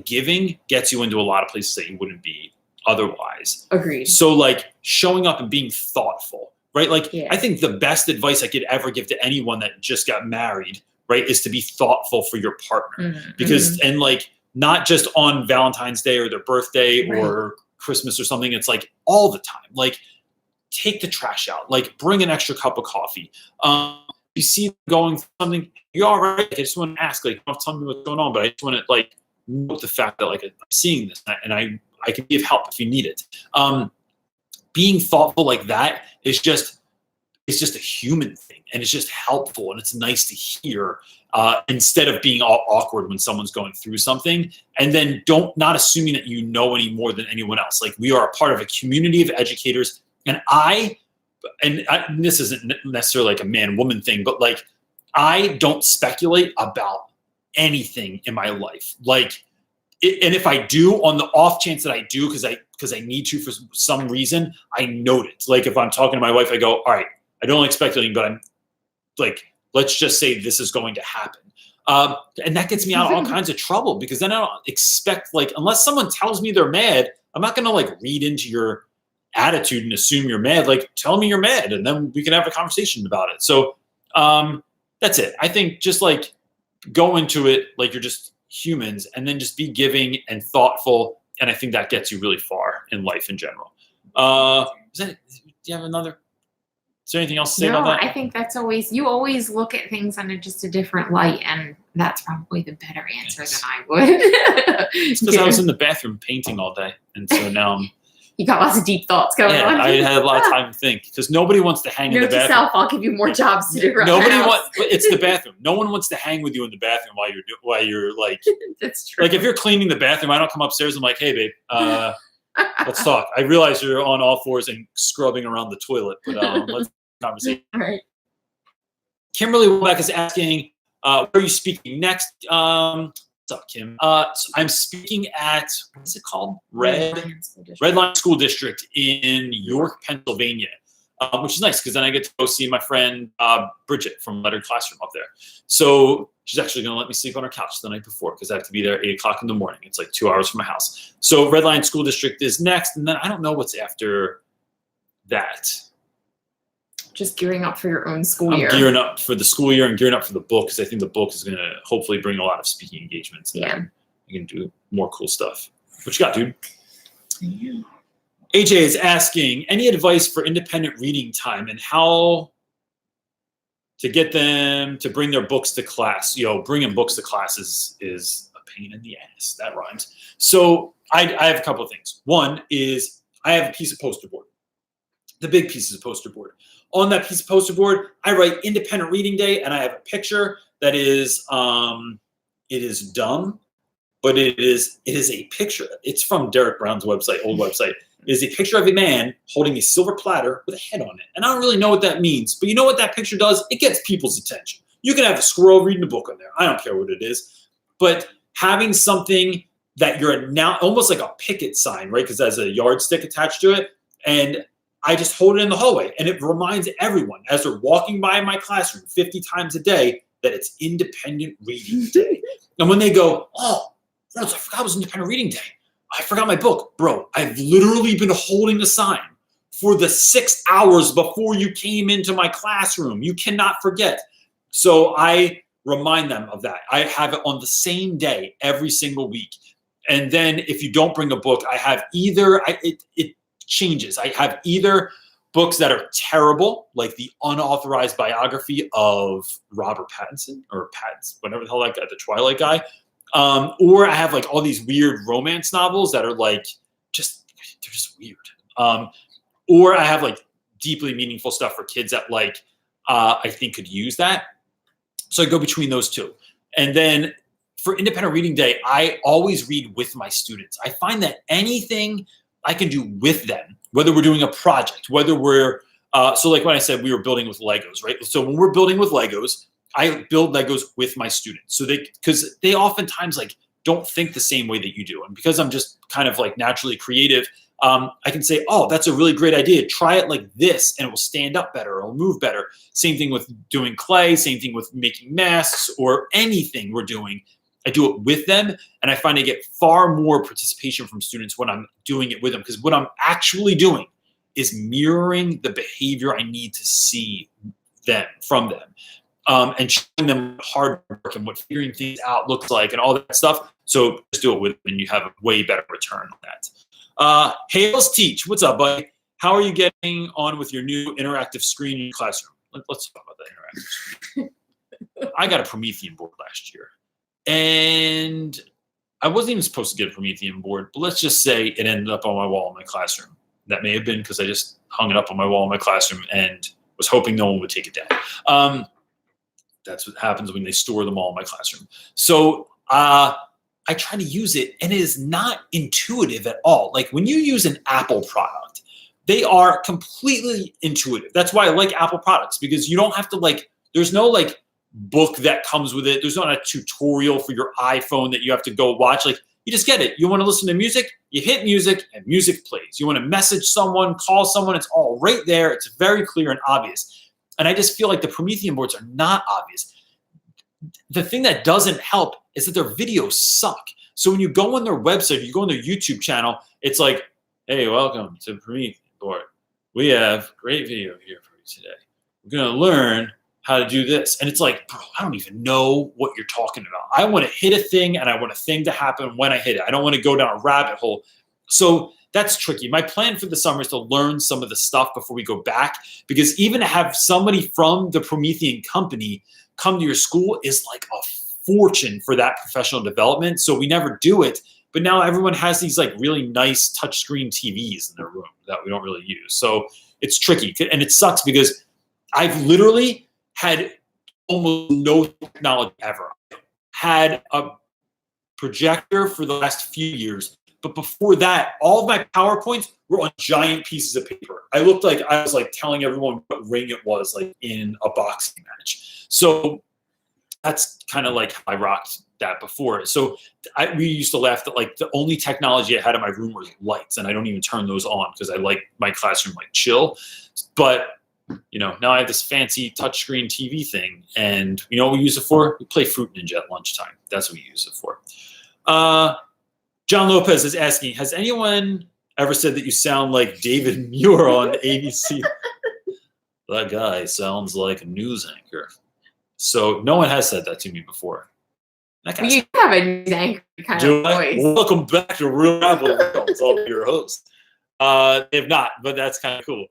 giving gets you into a lot of places that you wouldn't be otherwise. Agreed. So like showing up and being thoughtful, right? Like yeah. I think the best advice I could ever give to anyone that just got married, right, is to be thoughtful for your partner. Mm-hmm. Because and like not just on Valentine's Day or their birthday or Christmas or something, it's like all the time. Like take the trash out, like bring an extra cup of coffee. You see them going through something, you're all right. I just want to ask, like, don't tell me what's going on, but I just want to like note the fact that like I'm seeing this and I can give help if you need it. Being thoughtful like that is just a human thing, and it's just helpful and it's nice to hear instead of being all awkward when someone's going through something. And then not assuming that you know any more than anyone else. Like we are a part of a community of educators, and this isn't necessarily like a man-woman thing, but like I don't speculate about anything in my life. Like, and if I do, on the off chance that I do, because I need to for some reason, I note it. Like if I'm talking to my wife, I go, all right, I don't expect anything, but I'm like, let's just say this is going to happen. And that gets me out of all kinds of trouble, because then I don't expect, like, unless someone tells me they're mad, I'm not going to like read into your attitude and assume you're mad. Like tell me you're mad and then we can have a conversation about it. So that's it. I think just like go into it like you're just humans, and then just be giving and thoughtful, and I think that gets you really far in life in general. Do you have another? Is there anything else to say about that? I think that's you always look at things on just a different light, and that's probably the better answer than I would. It's because I was in the bathroom painting all day, and so now you got lots of deep thoughts going on. I had a lot of time to think, because nobody wants to hang in the bathroom. Note to self, I'll give you more jobs to do. It's the bathroom. No one wants to hang with you in the bathroom while you're like. That's true. Like if you're cleaning the bathroom, I don't come upstairs and I'm like, hey babe, let's talk. I realize you're on all fours and scrubbing around the toilet, but let's conversation. All right. Kimberly Welbeck is asking, where are you speaking next? What's up, Kim? So I'm speaking at, what is it called? Red Line School District in York, Pennsylvania, which is nice because then I get to go see my friend Bridget from Lettered Classroom up there. So she's actually going to let me sleep on her couch the night before, because I have to be there at 8 o'clock in the morning. It's like 2 hours from my house. So Red Line School District is next, and then I don't know what's after that. Just gearing up for your own school year. I'm gearing up for the school year and gearing up for the book, because I think the book is going to hopefully bring a lot of speaking engagements. Yeah. You can do more cool stuff. What you got, dude? Yeah. AJ is asking, any advice for independent reading time and how to get them to bring their books to class? Bringing books to class is a pain in the ass. That rhymes. So I have a couple of things. One is I have a piece of poster board, the big pieces of poster board. On that piece of poster board, I write Independent Reading Day, and I have a picture that is, it is dumb, but it is a picture. It's from Derek Brown's website, old website. It is a picture of a man holding a silver platter with a head on it. And I don't really know what that means, but you know what that picture does? It gets people's attention. You can have a squirrel reading a book on there. I don't care what it is. But having something that you're now almost like a picket sign, right? Because there's a yardstick attached to it. And I just hold it in the hallway. And it reminds everyone as they're walking by my classroom 50 times a day that it's Independent Reading Day. And when they go, oh, Reynolds, I forgot it was Independent Reading Day. I forgot my book. Bro, I've literally been holding a sign for the 6 hours before you came into my classroom. You cannot forget. So I remind them of that. I have it on the same day every single week. And then if you don't bring a book, I have either, it changes. I have either books that are terrible, like the unauthorized biography of Robert Pattinson, or Pattinson, whatever the hell that guy, the Twilight guy. Or I have like all these weird romance novels that are like, they're just weird. Or I have like deeply meaningful stuff for kids that like, I think could use that. So I go between those two. And then for Independent Reading Day, I always read with my students. I find that anything I can do with them, whether we're doing a project, whether we're, so like when I said we were building with Legos, right? So when we're building with Legos, I build Legos with my students. So because they oftentimes like don't think the same way that you do. And because I'm just kind of like naturally creative, I can say, oh, that's a really great idea. Try it like this and it will stand up better. It'll move better. Same thing with doing clay, same thing with making masks or anything we're doing. I do it with them, and I find I get far more participation from students when I'm doing it with them, because what I'm actually doing is mirroring the behavior I need to see from them, and showing them hard work and what figuring things out looks like and all that stuff. So just do it with them, and you have a way better return on that. Hales Teach, what's up, buddy? How are you getting on with your new interactive screen in your classroom? Let's talk about that interactive screen. I got a Promethean board last year. And I wasn't even supposed to get a Promethean board, but let's just say it ended up on my wall in my classroom. That may have been because I just hung it up on my wall in my classroom and was hoping no one would take it down. That's what happens when they store them all in my classroom. So I try to use it, and it is not intuitive at all. Like when you use an Apple product, they are completely intuitive. That's why I like Apple products, because you don't have to like, there's no like book that comes with it. There's not a tutorial for your iPhone that you have to go watch. Like you just get it. You want to listen to music, you hit music and music plays. You want to message someone, call someone, it's all right there. It's very clear and obvious. And I just feel like the Promethean boards are not obvious. The thing that doesn't help is that their videos suck. So when you go on their website, you go on their YouTube channel, it's like, hey, welcome to Promethean board. We have great video here for you today. We're going to learn how to do this. And it's like, bro, I don't even know what you're talking about. I want to hit a thing, and I want a thing to happen when I hit it. I don't want to go down a rabbit hole. So that's tricky. My plan for the summer is to learn some of the stuff before we go back, because even to have somebody from the Promethean company come to your school is like a fortune for that professional development. So we never do it. But now everyone has these like really nice touchscreen TVs in their room that we don't really use. So it's tricky. And it sucks because I've literally had almost no technology ever. Had a projector for the last few years, but before that, all of my PowerPoints were on giant pieces of paper. I looked like I was like telling everyone what ring it was, like in a boxing match. So that's kind of like how I rocked that before. So we used to laugh that like the only technology I had in my room was lights, and I don't even turn those on because I like my classroom like chill. But you know, now I have this fancy touchscreen TV thing, and you know what we use it for? We play Fruit Ninja at lunchtime. That's what we use it for. John Lopez is asking, has anyone ever said that you sound like David Muir on ABC? That guy sounds like a news anchor. So no one has said that to me before. You have a news anchor kind of voice. Welcome back to Real Rap With Reynolds. I'll be your host. They have not, but that's kind of cool.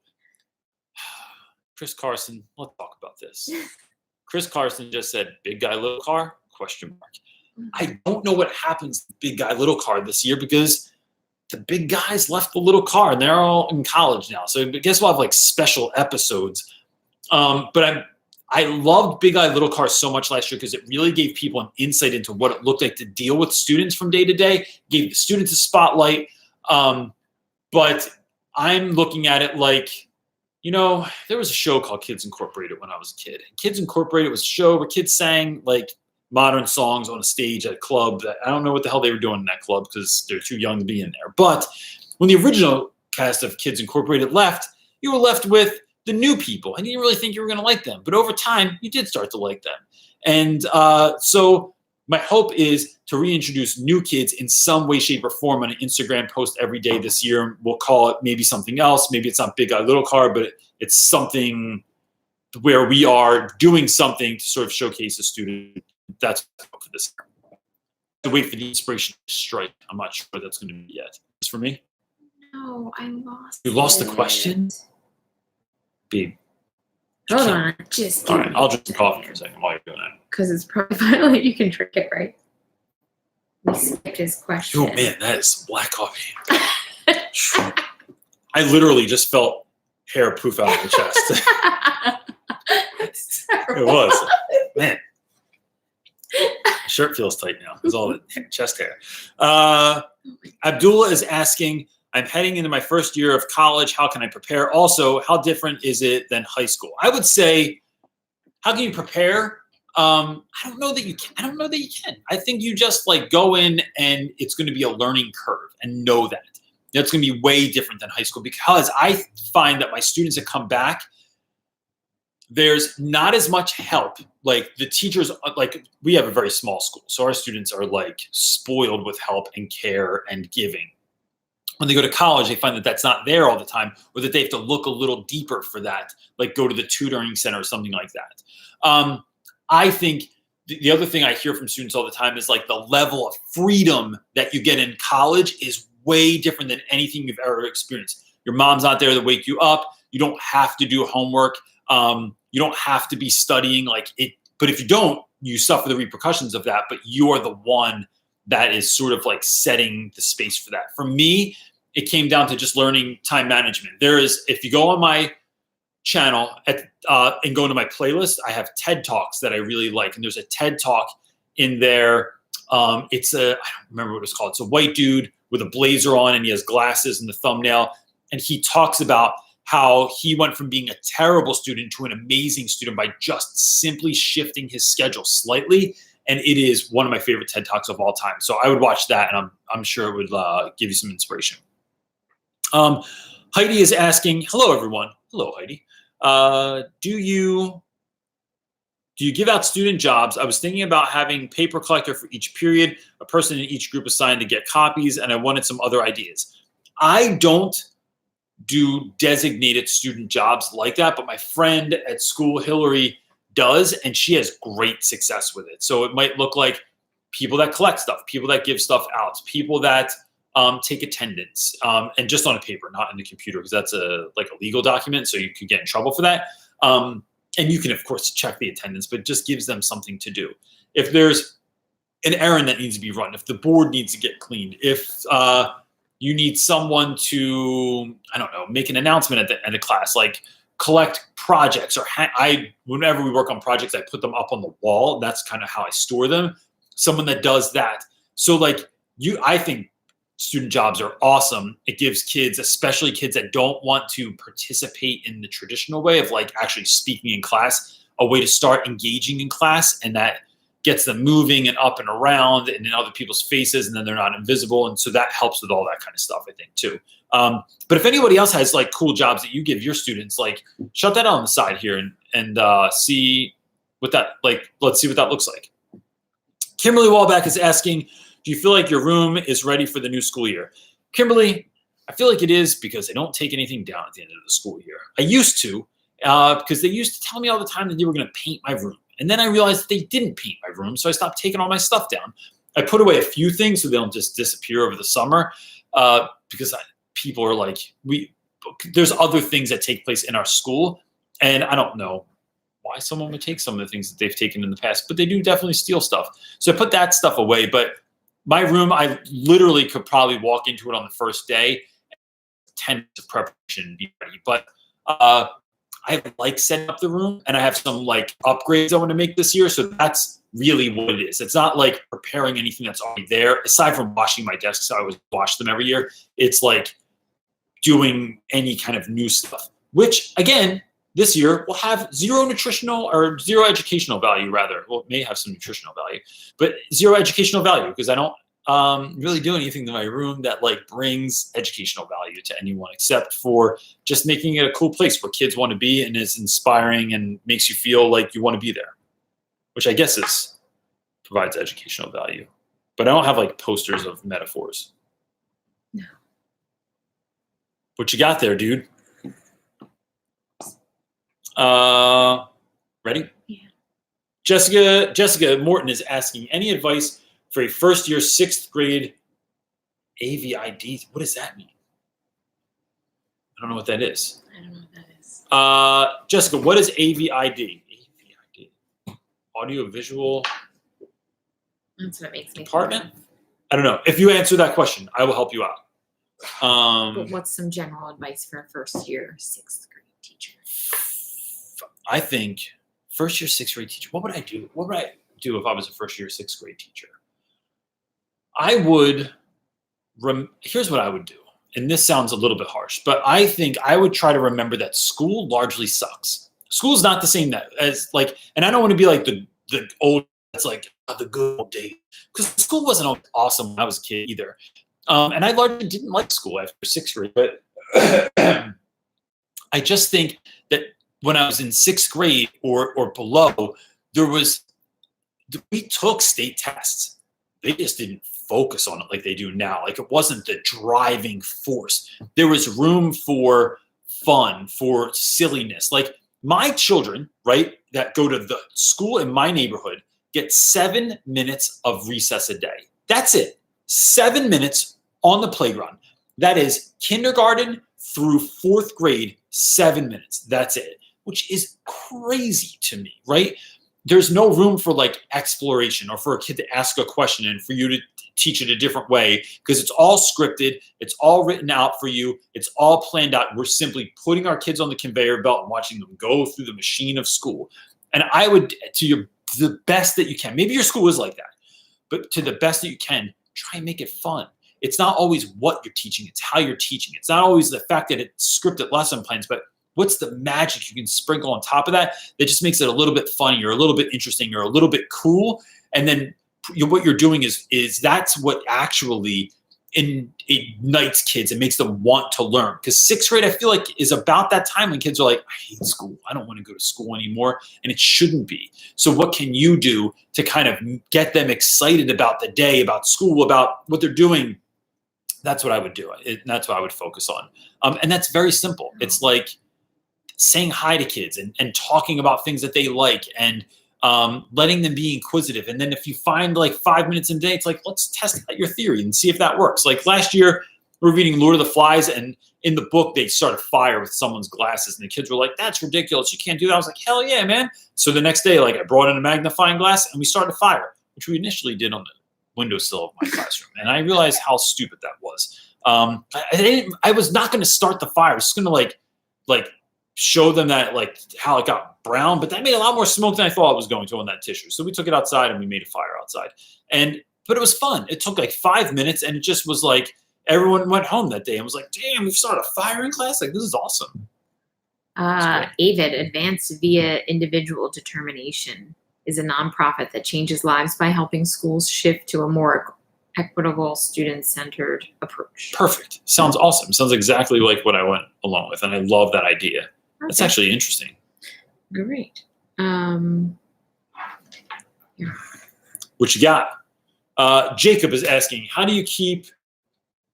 Chris Carson, let's talk about this. Chris Carson just said, big guy, little car, question mark. I don't know what happens to the big guy, little car this year because the big guys left the little car and they're all in college now. So I guess we'll have like special episodes. But I loved Big Eye Little Car so much last year because it really gave people an insight into what it looked like to deal with students from day to day, gave the students a spotlight. But I'm looking at it like, there was a show called Kids Incorporated when I was a kid. Kids Incorporated was a show where kids sang like modern songs on a stage at a club. I don't know what the hell they were doing in that club because they're too young to be in there. But when the original cast of Kids Incorporated left, you were left with the new people, and you didn't really think you were going to like them. But over time, you did start to like them. And so my hope is to reintroduce new kids in some way, shape, or form on an Instagram post every day this year. We'll call it maybe something else. Maybe it's not Big Eye Little Car, but it's something where we are doing something to sort of showcase a student. That's for this year. To wait for the inspiration to strike. I'm not sure what that's going to be yet. It's for me? No, I lost You lost the question? Babe. Hold on. Just all right, I'll drink some coffee for a second while you're doing that. Because it's probably finally you can drink it, right? We skipped his question. Oh, man, that is some black coffee. I literally just felt hair poof out of the chest. It was. Man. My shirt feels tight now. There's all the chest hair. Abdullah is asking, I'm heading into my first year of college. How can I prepare? Also, how different is it than high school? I would say, how can you prepare? I don't know that you can. I think you just like go in and it's going to be a learning curve and know that. That's going to be way different than high school because I find that my students that come back, there's not as much help. Like the teachers, like we have a very small school. So our students are like spoiled with help and care and giving. When they go to college, they find that that's not there all the time, or that they have to look a little deeper for that, like go to the tutoring center or something like that. I think the other thing I hear from students all the time is like the level of freedom that you get in college is way different than anything you've ever experienced. Your mom's not there to wake you up. You don't have to do homework. You don't have to be studying like it. But if you don't, you suffer the repercussions of that. But you're the one that is sort of like setting the space for that. For me, it came down to just learning time management. If you go on my channel and go into my playlist, I have TED Talks that I really like. And there's a TED Talk in there. I don't remember what it was called. It's a white dude with a blazer on and he has glasses in the thumbnail. And he talks about how he went from being a terrible student to an amazing student by just simply shifting his schedule slightly. And it is one of my favorite TED Talks of all time. So I would watch that, and I'm sure it would give you some inspiration. Heidi is asking, hello, everyone. Hello, Heidi. Do you give out student jobs? I was thinking about having paper collector for each period, a person in each group assigned to get copies, and I wanted some other ideas. I don't do designated student jobs like that, but my friend at school, Hillary, does, and she has great success with it. So it might look like people that collect stuff, people that give stuff out, people that take attendance, and just on a paper, not in the computer, because that's a legal document, so you could get in trouble for that. And you can, of course, check the attendance, but it just gives them something to do. If there's an errand that needs to be run, if the board needs to get cleaned, if you need someone to, I don't know, make an announcement at the end of class, like collect projects, or whenever we work on projects, I put them up on the wall. That's kind of how I store them. Someone that does that. So I think student jobs are awesome. It gives kids, especially kids that don't want to participate in the traditional way of like actually speaking in class, a way to start engaging in class, and that gets them moving and up and around and in other people's faces, and then they're not invisible. And so that helps with all that kind of stuff, I think, too. But if anybody else has like cool jobs that you give your students, like shut that on the side here and see what that, let's see what that looks like. Kimberly Wallback is asking, do you feel like your room is ready for the new school year? Kimberly, I feel like it is because they don't take anything down at the end of the school year. I used to, because they used to tell me all the time that they were going to paint my room. And then I realized that they didn't paint my room, so I stopped taking all my stuff down. I put away a few things so they don't just disappear over the summer, because people are like, there's other things that take place in our school, and I don't know why someone would take some of the things that they've taken in the past, but they do definitely steal stuff. So I put that stuff away. But my room, I literally could probably walk into it on the first day, 10 minutes of preparation and be ready. But I like setting up the room, and I have some like upgrades I want to make this year. So that's really what it is. It's not like preparing anything that's already there. Aside from washing my desks, I always wash them every year. It's like doing any kind of new stuff, which again, this year will have zero educational value rather. Well, it may have some nutritional value, but zero educational value because I don't really do anything to my room that like brings educational value to anyone except for just making it a cool place where kids want to be and is inspiring and makes you feel like you want to be there, which I guess provides educational value. But I don't have like posters of metaphors. No. What you got there, dude? Ready? Yeah. Jessica Morton is asking, any advice for a first year, 6th grade AVID? What does that mean? I don't know what that is. I don't know what that is. Jessica, what is AVID? AVID. Audio visual. That's what makes me department? I don't know. If you answer that question, I will help you out. But what's some general advice for a first year, 6th grade teacher? I think first year, 6th grade teacher. What would I do? What would I do if I was a first year, 6th grade teacher? I would, here's what I would do. And this sounds a little bit harsh, but I think I would try to remember that school largely sucks. School's not the same as like, and I don't want to be like the old, it's like the good old days. Because school wasn't always awesome when I was a kid either. And I largely didn't like school after 6th grade, but I just think that when I was in 6th grade or below, we took state tests. They just didn't focus on it like they do now. Like it wasn't the driving force. There was room for fun, for silliness. Like my children, right, that go to the school in my neighborhood get 7 minutes of recess a day. That's it. 7 minutes on the playground. That is kindergarten through 4th grade, 7 minutes. That's it, which is crazy to me, right? There's no room for like exploration or for a kid to ask a question and for you to teach it a different way because it's all scripted. It's all written out for you. It's all planned out. We're simply putting our kids on the conveyor belt and watching them go through the machine of school. And I would, to the best that you can, maybe your school is like that, but to the best that you can, try and make it fun. It's not always what you're teaching. It's how you're teaching. It's not always the fact that it's scripted lesson plans, but what's the magic you can sprinkle on top of that just makes it a little bit funny or a little bit interesting or a little bit cool. And then what you're doing is that's what actually ignites kids and makes them want to learn. Because 6th grade, I feel like, is about that time when kids are like, I hate school. I don't want to go to school anymore. And it shouldn't be. So what can you do to kind of get them excited about the day, about school, about what they're doing? That's what I would do. That's what I would focus on. And that's very simple. It's like saying hi to kids and talking about things that they like and letting them be inquisitive. And then if you find like 5 minutes in a day, it's like, let's test out your theory and see if that works. Like last year, we were reading Lord of the Flies, and in the book, they started fire with someone's glasses. And the kids were like, that's ridiculous. You can't do that. I was like, hell yeah, man. So the next day, like I brought in a magnifying glass and we started a fire, which we initially did on the windowsill of my classroom. And I realized how stupid that was. I was not going to start the fire. I was just going to like show them that like how it got brown, but that made a lot more smoke than I thought it was going to on that tissue. So we took it outside and we made a fire outside. But it was fun. It took like 5 minutes and it just was like everyone went home that day and was like, damn, we've started a fire in class. Like, this is awesome. AVID, Advanced Via Individual Determination, is a nonprofit that changes lives by helping schools shift to a more equitable, student-centered approach. Perfect. Sounds awesome. Sounds exactly like what I went along with, and I love that idea. Okay. That's actually interesting. Great. Yeah. What you got? Jacob is asking, how do you keep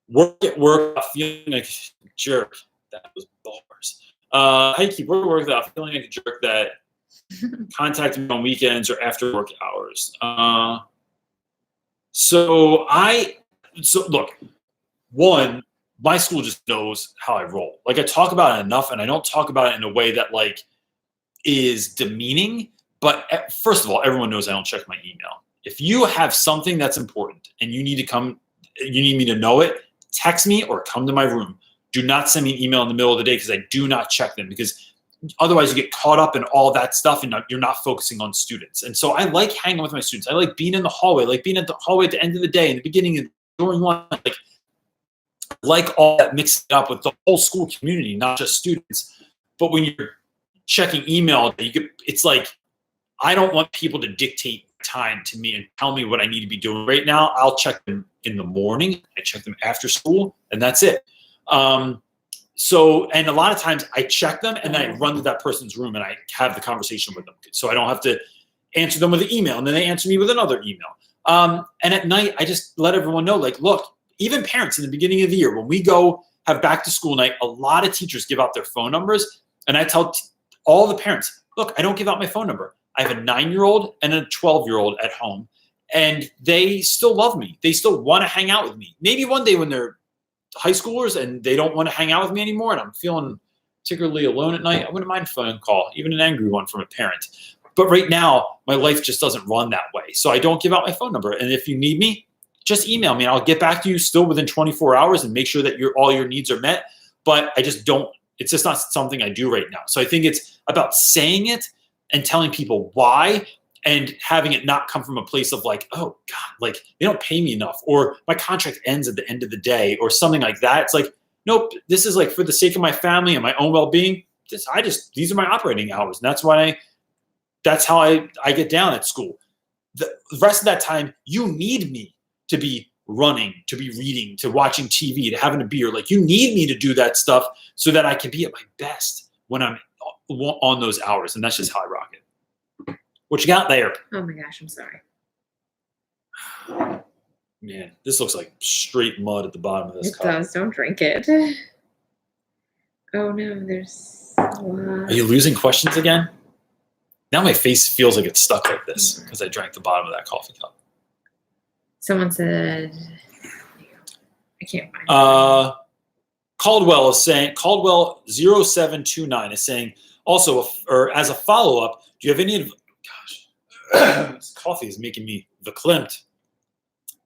work at work without feeling like a jerk? That was bars. How do you keep work at work without feeling like a jerk that contacted me on weekends or after work hours? So look, one, my school just knows how I roll. Like I talk about it enough, and I don't talk about it in a way that like is demeaning. But first of all, everyone knows I don't check my email. If you have something that's important and you need me to know it, text me or come to my room. Do not send me an email in the middle of the day, because I do not check them, because otherwise you get caught up in all that stuff and you're not focusing on students. And so I like hanging with my students. I like being in the hallway, like being at the hallway at the end of the day, in the beginning and during lunch, like all that mixed up with the whole school community, not just students. But when you're checking email, it's like, I don't want people to dictate time to me and tell me what I need to be doing right now. I'll check them in the morning. I check them after school, and that's it. And a lot of times I check them and then I run to that person's room and I have the conversation with them. So I don't have to answer them with an email, and then they answer me with another email. And at night, I just let everyone know, like, look, even parents in the beginning of the year, when we go have back to school night, a lot of teachers give out their phone numbers. And I tell all the parents, look, I don't give out my phone number. I have a 9-year-old and a 12-year-old at home, and they still love me. They still want to hang out with me. Maybe one day when they're high schoolers and they don't want to hang out with me anymore and I'm feeling particularly alone at night, I wouldn't mind a phone call, even an angry one from a parent. But right now, my life just doesn't run that way. So I don't give out my phone number. And if you need me, just email me. I'll get back to you still within 24 hours and make sure that all your needs are met. But I just don't, it's just not something I do right now. So I think it's about saying it and telling people why, and having it not come from a place of like, oh God, like they don't pay me enough, or my contract ends at the end of the day, or something like that. It's like, nope, this is like for the sake of my family and my own well-being. These are my operating hours. And that's how I get down at school. The rest of that time, you need me to be running, to be reading, to watching TV, to having a beer. Like, you need me to do that stuff so that I can be at my best when I'm on those hours. And that's just how I rock it. What you got there? Oh my gosh, I'm sorry. Man, this looks like straight mud at the bottom of this cup. It does. Don't drink it. Oh no, there's a lot. Are you losing questions again? Now my face feels like it's stuck like this because I drank the bottom of that coffee cup. Someone said, I can't find it. Caldwell 0729 is saying, also, or as a follow-up, do you have any, gosh, this coffee is making me verklempt.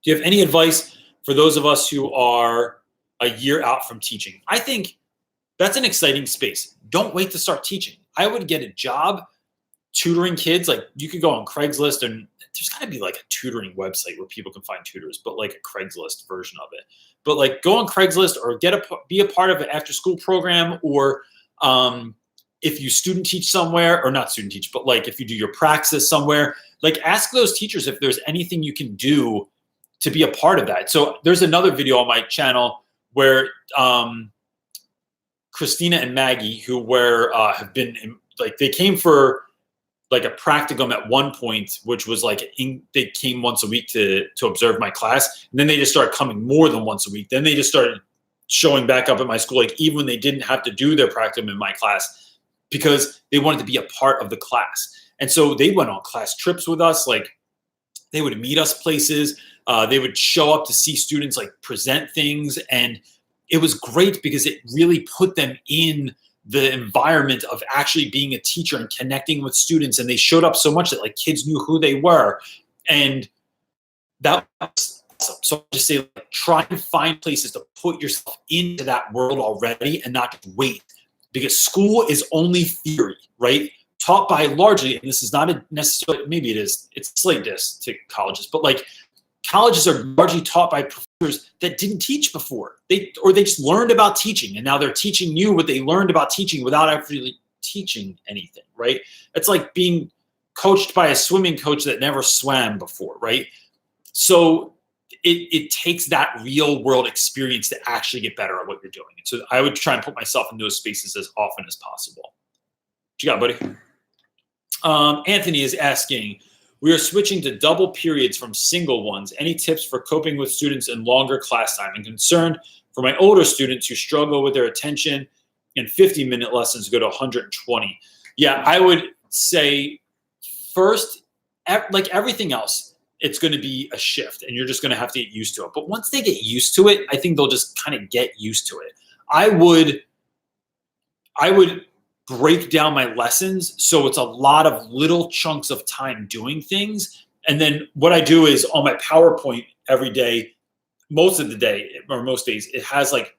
Do you have any advice for those of us who are a year out from teaching? I think that's an exciting space. Don't wait to start teaching. I would get a job tutoring kids. Like, you could go on Craigslist, and there's got to be like a tutoring website where people can find tutors, but like a Craigslist version of it. But like, go on Craigslist or be a part of an after school program, or if you student teach somewhere, or not student teach, but like if you do your praxis somewhere, like ask those teachers if there's anything you can do to be a part of that. So there's another video on my channel where Christina and Maggie, who have been like, they came for like a practicum at one point, which was like they came once a week to observe my class, and then they just started coming more than once a week. Then they just started showing back up at my school, like even when they didn't have to do their practicum in my class, because they wanted to be a part of the class. And so they went on class trips with us. Like, they would meet us places. They would show up to see students like present things, and it was great because it really put them in the environment of actually being a teacher and connecting with students. And they showed up so much that like kids knew who they were. And that was awesome. So I just say, like, try and find places to put yourself into that world already and not just wait, because school is only theory, right? Taught by largely, and this is not necessarily, maybe it is, it's slight diss to colleges, but like colleges are largely taught by professors that didn't teach before. They just learned about teaching, and now they're teaching you what they learned about teaching without actually teaching anything, right? It's like being coached by a swimming coach that never swam before, right? So it takes that real world experience to actually get better at what you're doing. And so I would try and put myself in those spaces as often as possible. What you got, buddy? Anthony is asking, we are switching to double periods from single ones. Any tips for coping with students in longer class time? I'm concerned for my older students who struggle with their attention, and 50-minute lessons go to 120. Yeah, I would say first, like everything else, it's going to be a shift, and you're just going to have to get used to it. But once they get used to it, I think they'll just kind of get used to it. I would break down my lessons. So it's a lot of little chunks of time doing things. And then what I do is on my PowerPoint every day, most of the day or most days, it has like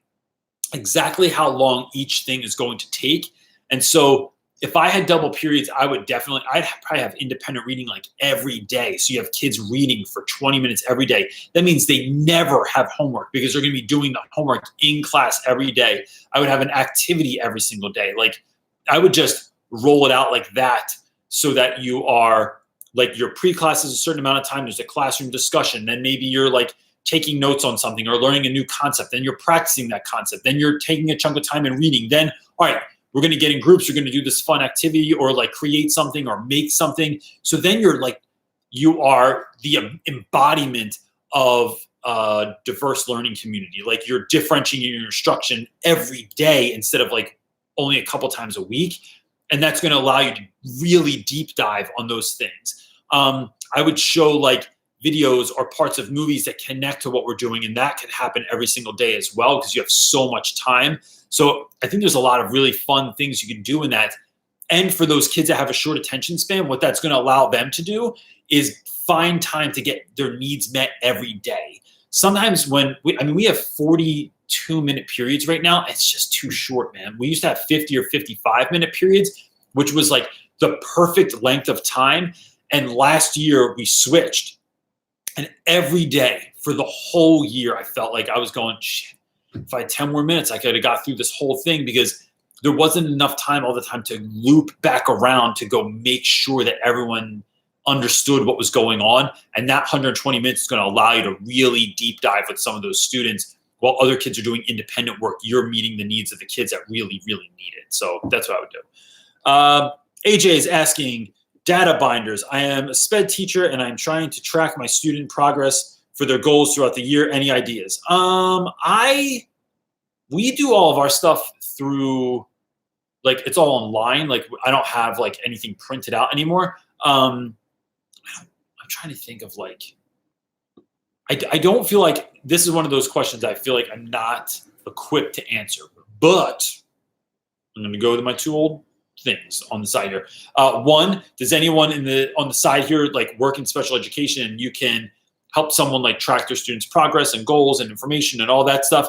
exactly how long each thing is going to take. And so if I had double periods, I'd probably have independent reading like every day. So you have kids reading for 20 minutes every day. That means they never have homework because they're going to be doing the homework in class every day. I would have an activity every single day. Like I would just roll it out like that so that you are like your pre-class is a certain amount of time. There's a classroom discussion. Then maybe you're like taking notes on something or learning a new concept. Then you're practicing that concept. Then you're taking a chunk of time and reading. Then, all right, we're going to get in groups. You're going to do this fun activity or like create something or make something. So then you are the embodiment of a diverse learning community. Like you're differentiating your instruction every day instead of like only a couple times a week. And that's going to allow you to really deep dive on those things. I would show like videos or parts of movies that connect to what we're doing. And that can happen every single day as well because you have so much time. So I think there's a lot of really fun things you can do in that. And for those kids that have a short attention span, what that's going to allow them to do is find time to get their needs met every day. Sometimes we have 42-minute periods right now. It's just too short, man. We used to have 50 or 55-minute periods, which was like the perfect length of time. And last year we switched. And every day for the whole year, I felt like I was going, shit. If I had 10 more minutes, I could have got through this whole thing because there wasn't enough time all the time to loop back around to go make sure that everyone understood what was going on. And that 120 minutes is going to allow you to really deep dive with some of those students while other kids are doing independent work. You're meeting the needs of the kids that really, really need it. So that's what I would do. AJ is asking, data binders. I am a SPED teacher and I'm trying to track my student progress for their goals throughout the year. Any ideas? We do all of our stuff through, like, it's all online. Like, I don't have like anything printed out anymore. I'm trying to think of like, I don't feel like this is one of those questions I feel like I'm not equipped to answer, but I'm going to go to my two old things on the side here. One, does anyone on the side here like work in special education and you can help someone like track their students' progress and goals and information and all that stuff?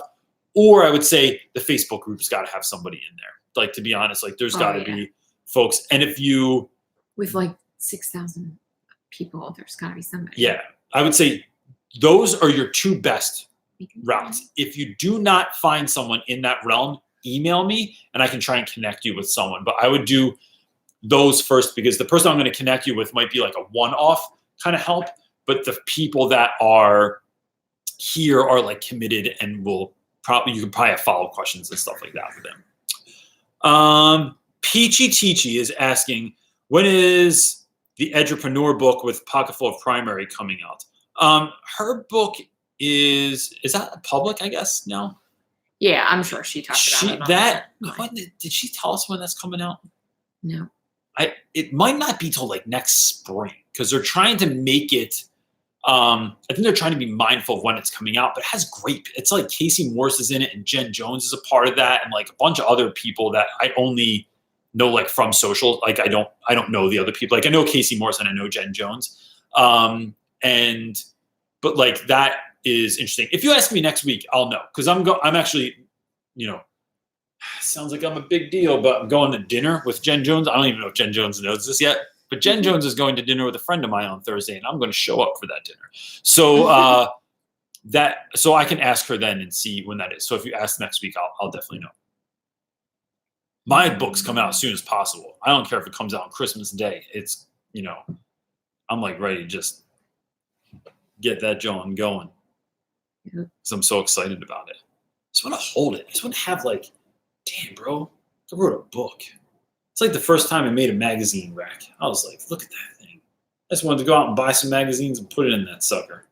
Or I would say the Facebook group's got to have somebody in there. Like, to be honest, like there's got to be folks. And if you with like 6,000 people, there's got to be somebody. Yeah, I would say those are your two best routes. If you do not find someone in that realm, email me and I can try and connect you with someone. But I would do those first because the person I'm going to connect you with might be like a one-off kind of help. But the people that are here are like committed and you can probably have follow-up questions and stuff like that with them. Peachy Teachy is asking, when is the Edupreneur book with Pocketful of Primary coming out? Her book is that public, I guess, now? Yeah, I'm sure she talked about it. Did she tell us when that's coming out? No. It might not be till like next spring because they're trying to make it. I think they're trying to be mindful of when it's coming out, but it has it's like Casey Morse is in it and Jen Jones is a part of that. And like a bunch of other people that I only know like from social. Like I don't know the other people. Like I know Casey Morse and I know Jen Jones. But like that is interesting. If you ask me next week, I'll know. Cause I'm actually, sounds like I'm a big deal, but I'm going to dinner with Jen Jones. I don't even know if Jen Jones knows this yet. But Jen Jones is going to dinner with a friend of mine on Thursday, and I'm going to show up for that dinner. So so I can ask her then and see when that is. So if you ask next week, I'll definitely know. My book's coming out as soon as possible. I don't care if it comes out on Christmas Day. It's I'm like ready to just get that going. Because I'm so excited about it. I just want to hold it. I just want to have like, damn, bro, I wrote a book. It's like the first time I made a magazine rack. I was like, look at that thing. I just wanted to go out and buy some magazines and put it in that sucker.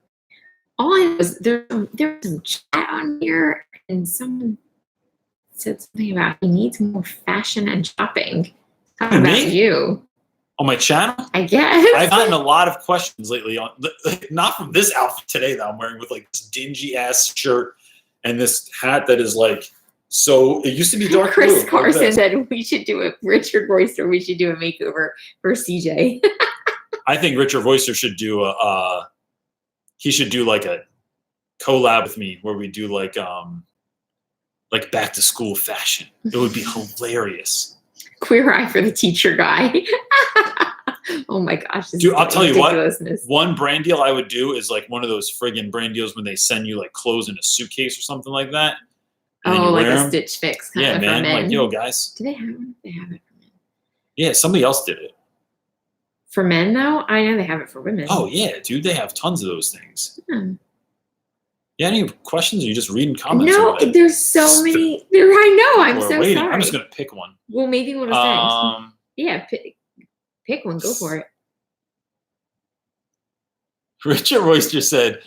All I know is there was some chat on here and someone said something about he needs more fashion and shopping. Talking about you. On my channel? I guess. I've gotten a lot of questions lately not from this outfit today that I'm wearing with like this dingy ass shirt and this hat that is like So it used to be dark Chris blue. Carson said we should do it. Richard Royster, we should do a makeover for CJ. I think Richard Royster should do he should do like a collab with me where we do like back to school fashion. It would be hilarious. Queer Eye for the Teacher guy. Oh my gosh. Dude, I'll tell you what, one brand deal I would do is like one of those friggin' brand deals when they send you like clothes in a suitcase or something like that. Oh, like a Stitch Fix kind of man. for men. Like, yo, guys. Do they have it? They have it for men. Yeah, somebody else did it. For men, though? I know they have it for women. Oh, yeah, dude. They have tons of those things. Hmm. Yeah, any questions? Or you just reading comments? No, there's so many. I know. I'm so waiting. sorry. I'm just going to pick one. Well, maybe we'll just yeah, pick one. Go for it. Richard Royster said,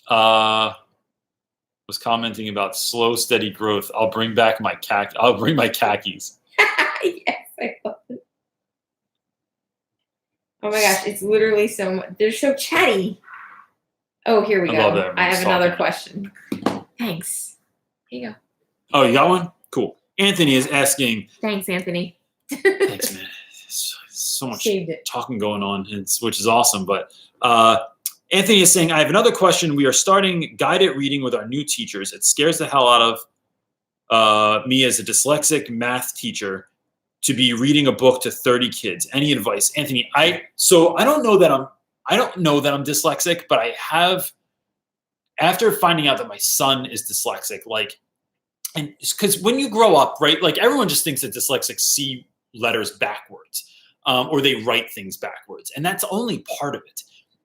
was commenting about slow, steady growth. I'll bring my khakis. Yes, I love it. Oh my gosh, it's literally so much. They're so chatty. Oh, here we go. I have another question. Thanks. Here you go. Oh, you got one? Cool. Anthony is asking. Thanks, Anthony. Thanks, man. So much talking going on, which is awesome. But Anthony is saying, I have another question. We are starting guided reading with our new teachers. It scares the hell out of me as a dyslexic math teacher to be reading a book to 30 kids. Any advice? Anthony, I don't know that I'm dyslexic, but I have, after finding out that my son is dyslexic, like, and because when you grow up, right, like everyone just thinks that dyslexics see letters backwards, or they write things backwards. And that's only part of it.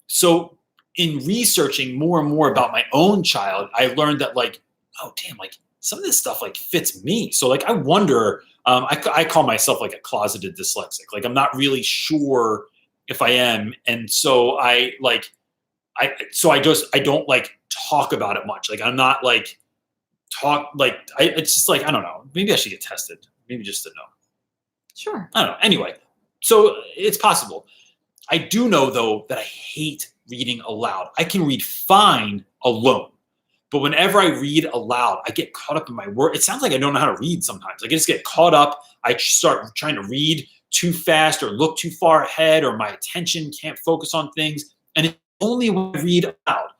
So in researching more and more about my own child, I learned that like, oh damn, like some of this stuff like fits me. So like, I wonder, I call myself like a closeted dyslexic. Like I'm not really sure if I am. And so I don't like talk about it much. Like I'm not like it's just like, I don't know, maybe I should get tested. Maybe just to know. Sure. I don't know. Anyway, so it's possible. I do know though that I hate reading aloud. I can read fine alone, but whenever I read aloud, I get caught up in my word. It sounds like I don't know how to read sometimes. I just get caught up. I start trying to read too fast or look too far ahead, or my attention can't focus on things. And it's only when I read aloud.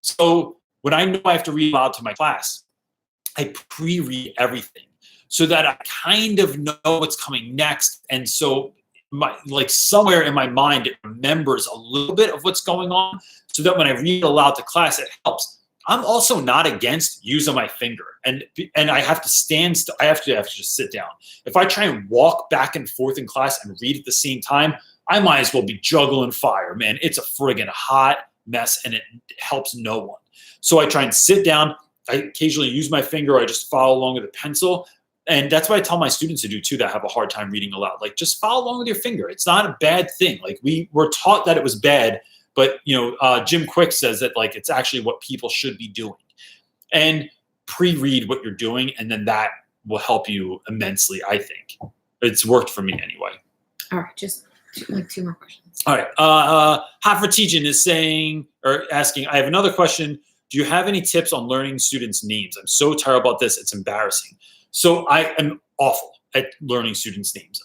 So when I know I have to read aloud to my class, I pre-read everything so that I kind of know what's coming next. And so somewhere in my mind, it remembers a little bit of what's going on so that when I read aloud to class, it helps. I'm also not against using my finger, and I have to stand still. I have to just sit down. If I try and walk back and forth in class and read at the same time, I might as well be juggling fire, man. It's a friggin' hot mess, and it helps no one. So I try and sit down. I occasionally use my finger. Or I just follow along with a pencil. And that's what I tell my students to do too, that have a hard time reading aloud. Like just follow along with your finger. It's not a bad thing. Like we were taught that it was bad, but Jim Quick says that like it's actually what people should be doing. And pre-read what you're doing, and then that will help you immensely, I think. It's worked for me anyway. All right, just like two more questions. All right. Hot for Teaching is asking, I have another question. Do you have any tips on learning students' names? I'm so terrible at this. It's embarrassing. So I am awful at learning students' names.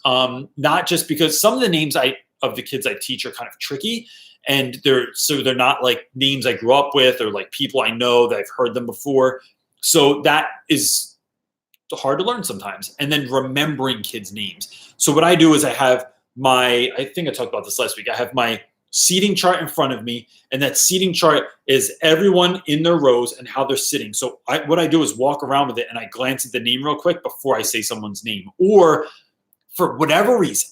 Not just because some of the names of the kids I teach are kind of tricky, and they're not like names I grew up with or like people I know that I've heard them before. So that is hard to learn sometimes. And then remembering kids' names. So what I do is I have I think I talked about this last week. I have my seating chart in front of me, and that seating chart is everyone in their rows and how they're sitting. So what I do is walk around with it and I glance at the name real quick before I say someone's name. Or for whatever reason,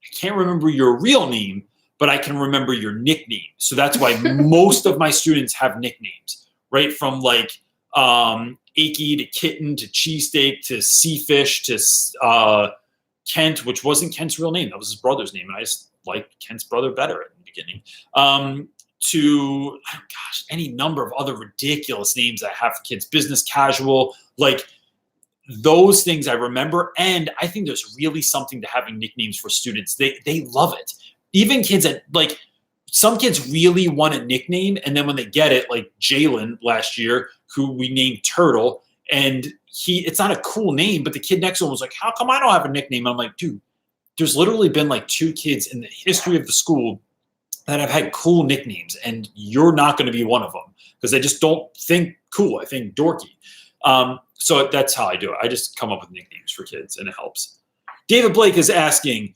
I can't remember your real name, but I can remember your nickname. So that's why most of my students have nicknames, right? From like Achy to Kitten to Cheesesteak to Seafish to Kent, which wasn't Kent's real name. That was his brother's name. And I just liked Kent's brother better at the beginning. To, any number of other ridiculous names I have for kids. Business Casual, like those things I remember. And I think there's really something to having nicknames for students. They love it. Even kids that like, some kids really want a nickname. And then when they get it, like Jalen last year, who we named Turtle, and it's not a cool name, but the kid next to him was like, how come I don't have a nickname? I'm like, dude, there's literally been like 2 kids in the history of the school that have had cool nicknames, and you're not going to be one of them because I just don't think cool. I think dorky. So that's how I do it. I just come up with nicknames for kids, and it helps. David Blake is asking,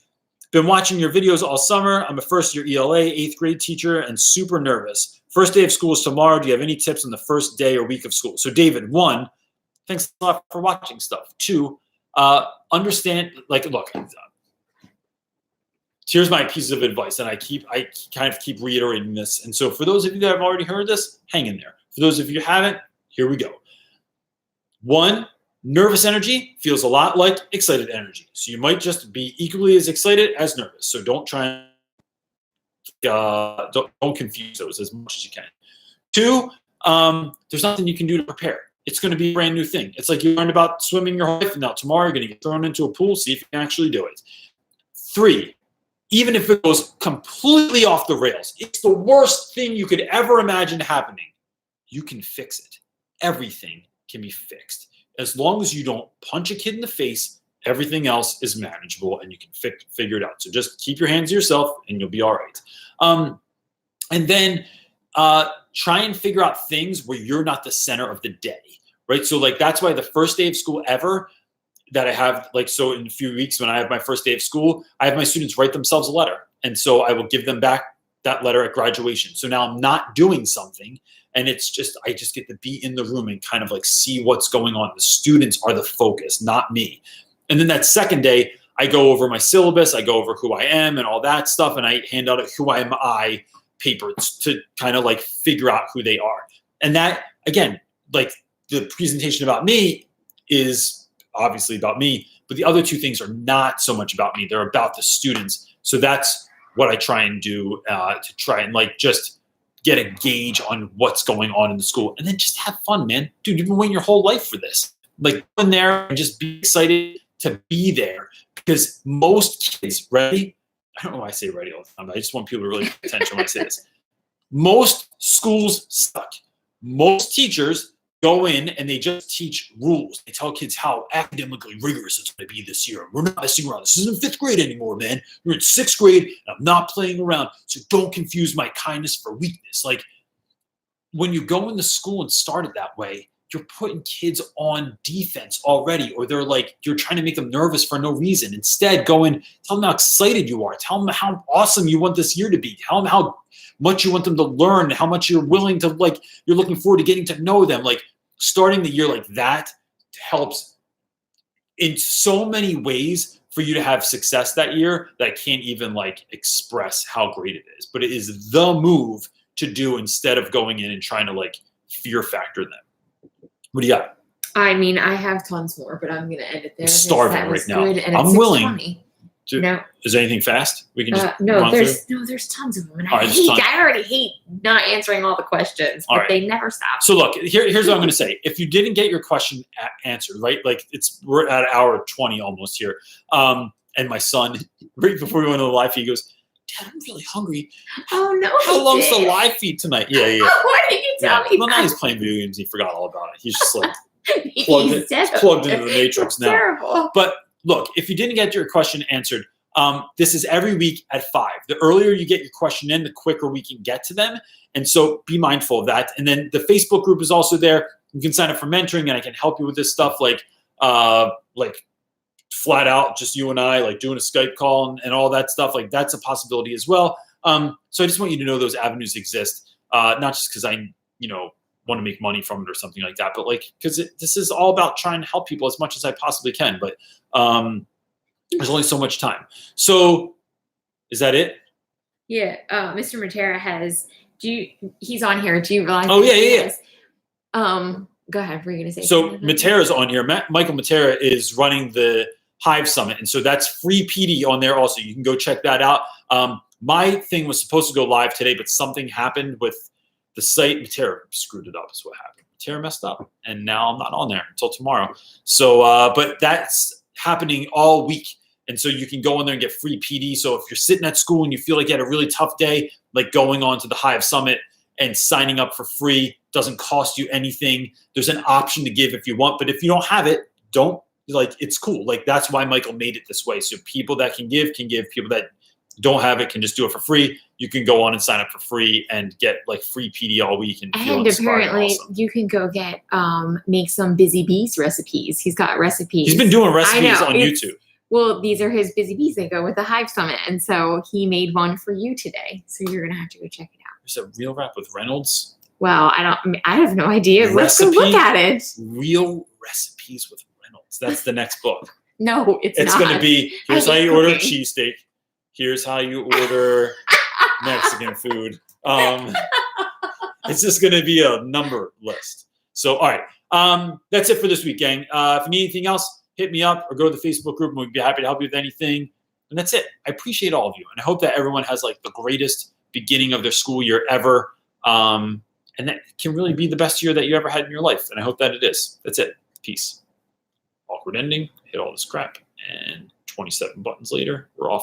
been watching your videos all summer. I'm a first-year ELA, 8th grade teacher, and super nervous. First day of school is tomorrow. Do you have any tips on the first day or week of school? So David, 1, thanks a lot for watching stuff. 2, understand, like, look, here's my piece of advice, and I kind of keep reiterating this. And so for those of you that have already heard this, hang in there. For those of you who haven't, here we go. 1, nervous energy feels a lot like excited energy. So you might just be equally as excited as nervous. So don't try and don't confuse those as much as you can. 2, there's nothing you can do to prepare. It's going to be a brand new thing. It's like you learned about swimming your whole life, and now tomorrow you're going to get thrown into a pool, see if you can actually do it. 3, even if it goes completely off the rails, it's the worst thing you could ever imagine happening. You can fix it. Everything can be fixed. As long as you don't punch a kid in the face, everything else is manageable and you can figure it out. So just keep your hands to yourself and you'll be all right. And then try and figure out things where you're not the center of the day, right? So like that's why the first day of school ever that I have, like, so in a few weeks when I have my first day of school, I have my students write themselves a letter. And so I will give them back that letter at graduation. So now I'm not doing something, and it's just, I just get to be in the room and kind of like see what's going on. The students are the focus, not me. And then that second day, I go over my syllabus, I go over who I am and all that stuff, and I hand out a who am I paper to kind of like figure out who they are. And that, again, like the presentation about me is obviously about me, but the other 2 things are not so much about me. They're about the students. So that's what I try and do to try and like just get a gauge on what's going on in the school, and then just have fun, man. Dude, you've been waiting your whole life for this. Like, go in there and just be excited to be there, because most kids, ready? I don't know why I say ready all the time, but I just want people to really pay attention when I say this. Most schools suck. Most teachers go in and they just teach rules. They tell kids how academically rigorous it's going to be this year. We're not messing around. This isn't 5th grade anymore, man. You're in 6th grade, and I'm not playing around. So don't confuse my kindness for weakness. Like, when you go into school and start it that way, you're putting kids on defense already, or they're like, you're trying to make them nervous for no reason. Instead, go in, tell them how excited you are. Tell them how awesome you want this year to be. Tell them how much you want them to learn, how much you're willing to, like, you're looking forward to getting to know them. Like, starting the year like that helps in so many ways for you to have success that year that I can't even like express how great it is. But it is the move to do instead of going in and trying to like fear factor them. What do you got? I mean, I have tons more, but I'm going to end it there. I'm starving right now. I'm willing. No. Is there anything fast? We can just there's tons of them. And I already hate not answering all the questions, but they never stop. So look, here's what I'm going to say. If you didn't get your question answered, right? Like we're at hour 20 almost here. And my son, right before we went to the live feed, he goes, Dad, I'm really hungry. Oh no! How long's the live feed tonight? Yeah. What did you tell me? Well, now he's playing video games. He forgot all about it. He's just like plugged into the matrix now. Terrible. But look, if you didn't get your question answered, this is every week at 5. The earlier you get your question in, the quicker we can get to them. And so be mindful of that. And then the Facebook group is also there. You can sign up for mentoring, and I can help you with this stuff, like flat out, just you and I, like doing a Skype call and all that stuff. Like that's a possibility as well. So I just want you to know those avenues exist, not just because I, want to make money from it or something like that, but like, because this is all about trying to help people as much as I possibly can. But there's only so much time. So is that it? Yeah. Mr. Matera he's on here. Do you realize? Oh, yeah. Go ahead. What were you going to say? So Matera's on here. Michael Matera is running the Hive Summit. And so that's free PD on there also. You can go check that out. My thing was supposed to go live today, but something happened with the site. Matera screwed it up is what happened. Matera messed up, and now I'm not on there until tomorrow. So, but that's happening all week. And so you can go in there and get free PD. So if you're sitting at school and you feel like you had a really tough day, like going on to the Hive Summit and signing up for free doesn't cost you anything. There's an option to give if you want, but if you don't have it, don't, like, it's cool. Like, that's why Michael made it this way. So people that can give. People that don't have it can just do it for free. You can go on and sign up for free and get like free PD all week and feel inspired. Apparently awesome. You can go get make some Busy Bees recipes. He's got recipes. He's been doing recipes on YouTube. Well, these are his Busy Bees. They go with the Hive Summit, and so he made one for you today. So you're gonna have to go check it out. There's a Real Rap with Reynolds. Well, I have no idea. Let's go look at it. Real Recipes with Reynolds. That's the next book. No, it's not. It's going to be, here's how you order a cheesesteak. Here's how you order Mexican food. It's just going to be a number list. So, all right. That's it for this week, gang. If you need anything else, hit me up or go to the Facebook group and we'd be happy to help you with anything. And that's it. I appreciate all of you. And I hope that everyone has like the greatest beginning of their school year ever. And that can really be the best year that you ever had in your life. And I hope that it is. That's it. Peace. Awkward ending. Hit all this crap. And 27 buttons later, we're off the